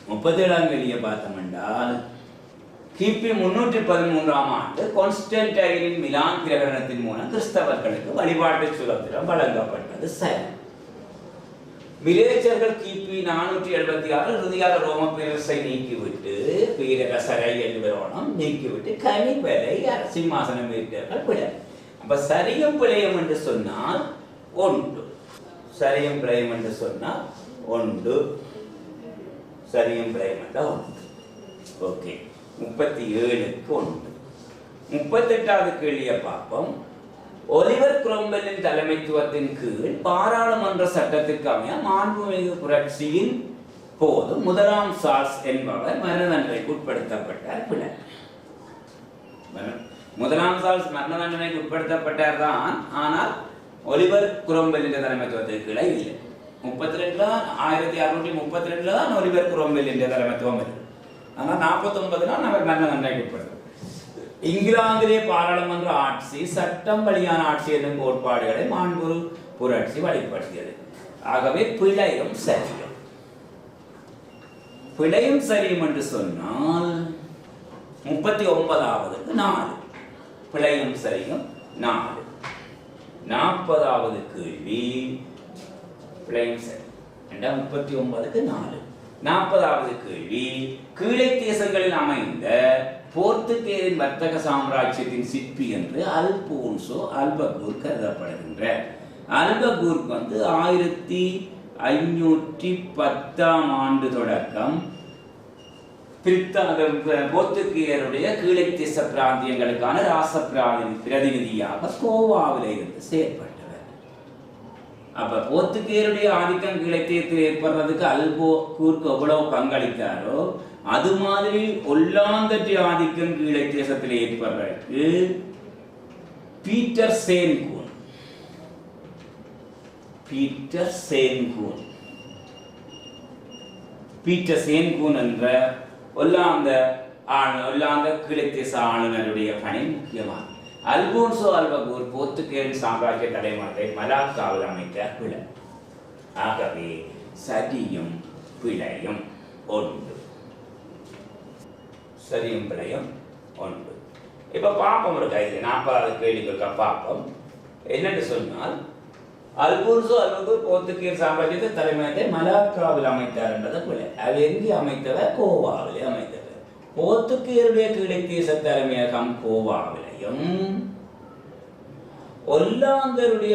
37ஆம் கேள்வியை பார்த்தோம் என்றால், கிபி 313ஆம் ஆண்டு கான்ஸ்டன்டைனின் மிலான் பிரகடனத்தின் மூலம் கிறிஸ்தவர்களுக்கு வழிபாட்டு சுதந்திரம் வழங்கப்பட்டது. சரி. மிலேச்சர்கள் கிபி 476 இறுதியாக ரோம பேரரசை நீக்கிவிட்டு வீரக சரை என்பவனும் நீக்கிவிட்டு கனிவலை சிம்மாசனம் இருக்கிறார்கள். பிழை. அப்ப சரியும் பிழையும் என்று சொன்னால் 1. சரியும் பிழையும் என்று சொன்னால் 1. சரியும் பிழையும் என்றால் 1. ஓகே. 37க்கு 1. 38வது கேள்வியை பார்ப்போம். ஒலிவர் குரோம்பெல்லின் தலைமைத்துவத்தின் கீழ் பாராளுமன்ற சட்டத்திற்கு அமைய மாண்புமிகு புரட்சியின் போது முதலாம் சார்ல்ஸ் என்பவர் மரண தண்டனைக்கு உட்படுத்தப்பட்டார். பிழை. முதலாம் சார்ல்ஸ் மரண தண்டனைக்கு உட்படுத்தப்பட்டார் தான். ஆனால் ஒலிவர் குரோம்பெல்லின் தலைமைத்துவத்திற்கு கீழே இல்லை. 1632 தான் ஒலிவர் குரோம்பெல்லின் தலைமைத்துவம் இருக்கு. ஆனால் 49 அவர் மரண தண்டனைக்கு உட்படுத்த. இங்கிலாந்திலே பாராளுமன்ற ஆட்சி சட்டம் வழியான ஆட்சி என்னும் கோட்பாடுகளை மாண்பு புரட்சி வழிபடுத்தியது. ஆகவே பிழையும் சரியும். பிழையும் சரியும் என்று சொன்னால் 39வது 4. பிழையும் சரியும் 4. 40வது கேள்வி பிழையும் சரி. 39க்கு 4. 40வது கேள்வி, கீழே தேசங்களில் அமைந்த போர்த்துகேயரின் வர்த்தக சாம்ராஜ்யத்தின் சிற்பி என்று அல்போன்சோ அல்பகூர் கருதப்படுகின்ற. அல்பகூர் 1510ஆம் ஆண்டு தொடக்கம் போர்த்துகேயருடைய கீழே தேச பிராந்தியங்களுக்கான ராச பிரதிநிதியாக கோவாவிலே இருந்து செயற்பட்டார். அப்ப போர்த்துகேயருடைய ஆதிக்கம் கிழக்கத்தில் ஏற்படுறதுக்கு அல்பகூருக்கு எவ்வளவு பங்களித்தாரோ அது மாதிரி ஒல்லாந்தற்ற ஆதிக்கம் கீழே தேசத்தில் ஏற்படுறதுக்கு பீட்டர் சேன்கூன் என்ற ஒல்லாந்த கீழே தேச ஆளுநருடைய பணி முக்கியமானது. அல்போன்சோ அல்பகூர் போர்த்துகேயரின் சாம்ராஜ்ய தலைமாட்டை மலாக்காவில் அமைத்தார். பிழை. ஆகவே சரியும் பிழையும் 1. சரியும் பிழையும் 1. இப்ப பாப்போம் ஒரு கைது 40வது கேள்விக்கு பாப்போம். என்னென்று சொன்னால், அல்போன்சோ அல்பகூர் போர்த்துகேயர் சாம்ராஜ்யத்தை தலைமையத்தை மலாக்காவில் அமைத்தார் என்றது பிழை. அது எங்கே அமைத்தவர்? கோவாவிலே அமைத்தவர். போர்த்துகேயருடைய கீழே தேச தலைமையகம் கோவாவிலையும் ஒல்லாந்தருடைய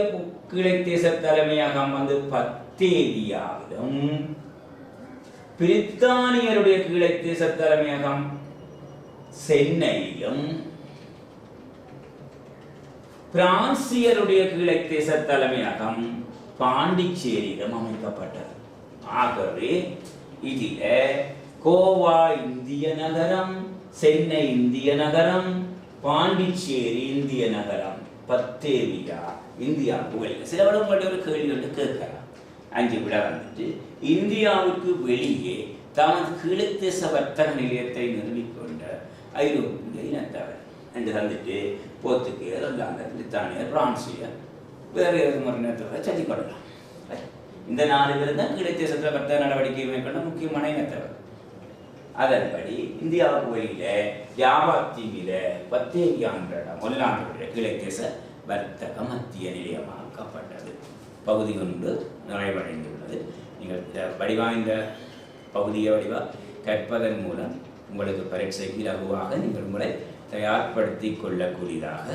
கீழே தேச தலைமையகம் பத்தேவியாவிலும் பிரித்தானியருடைய கீழே தேச தலைமையகம் சென்னையிலும் பிரான்சியருடைய கீழே தேச தலைமையகம் பாண்டிச்சேரியிலும் அமைக்கப்பட்டது. ஆகவே இதில கோவா இந்திய நகரம், சென்னை இந்திய நகரம், பாண்டிச்சேரி இந்திய நகரம், பத்தேவியா இந்தியாவுக்கு வெளியே. சில விடம் மட்டும் ஒரு கேள்வி வந்து கேட்கலாம். 5 விட இந்தியாவுக்கு வெளியே தமது கிழத்தேச வர்த்தக நிலையத்தை நிறுவிக்கொண்ட ஐரோப்பிய இனத்தவர் என்று தந்துட்டு போர்த்துகேயர், ஒல்லாந்தர், பிரித்தானியர், பிரான்சியர் வேறு ஒரு இனத்தவரை சொல்லிக்கொள்ளலாம். இந்த 4 பேர் தான் கிழத்தேசத்தில் வர்த்தக நடவடிக்கை மேற்கொண்ட முக்கியமான இனத்தவர். அதன்படி இந்தியாவுக்கு வெளியில ஜாவாத் தீவில பத்தேவியான்ற ஒல்லாந்தருடைய கிழை தேச வர்த்தக மத்திய நிலையமாக்கப்பட்டது. பகுதி 1 நிறைவடைந்துள்ளது. நீங்கள் வடிவாய்ந்த பகுதியை கற்பதன் மூலம் உங்களுக்கு பரீட்சைக்கு இலகுவாக நீங்கள் உங்களை தயார்படுத்திக் கொள்ளக்கூடியதாக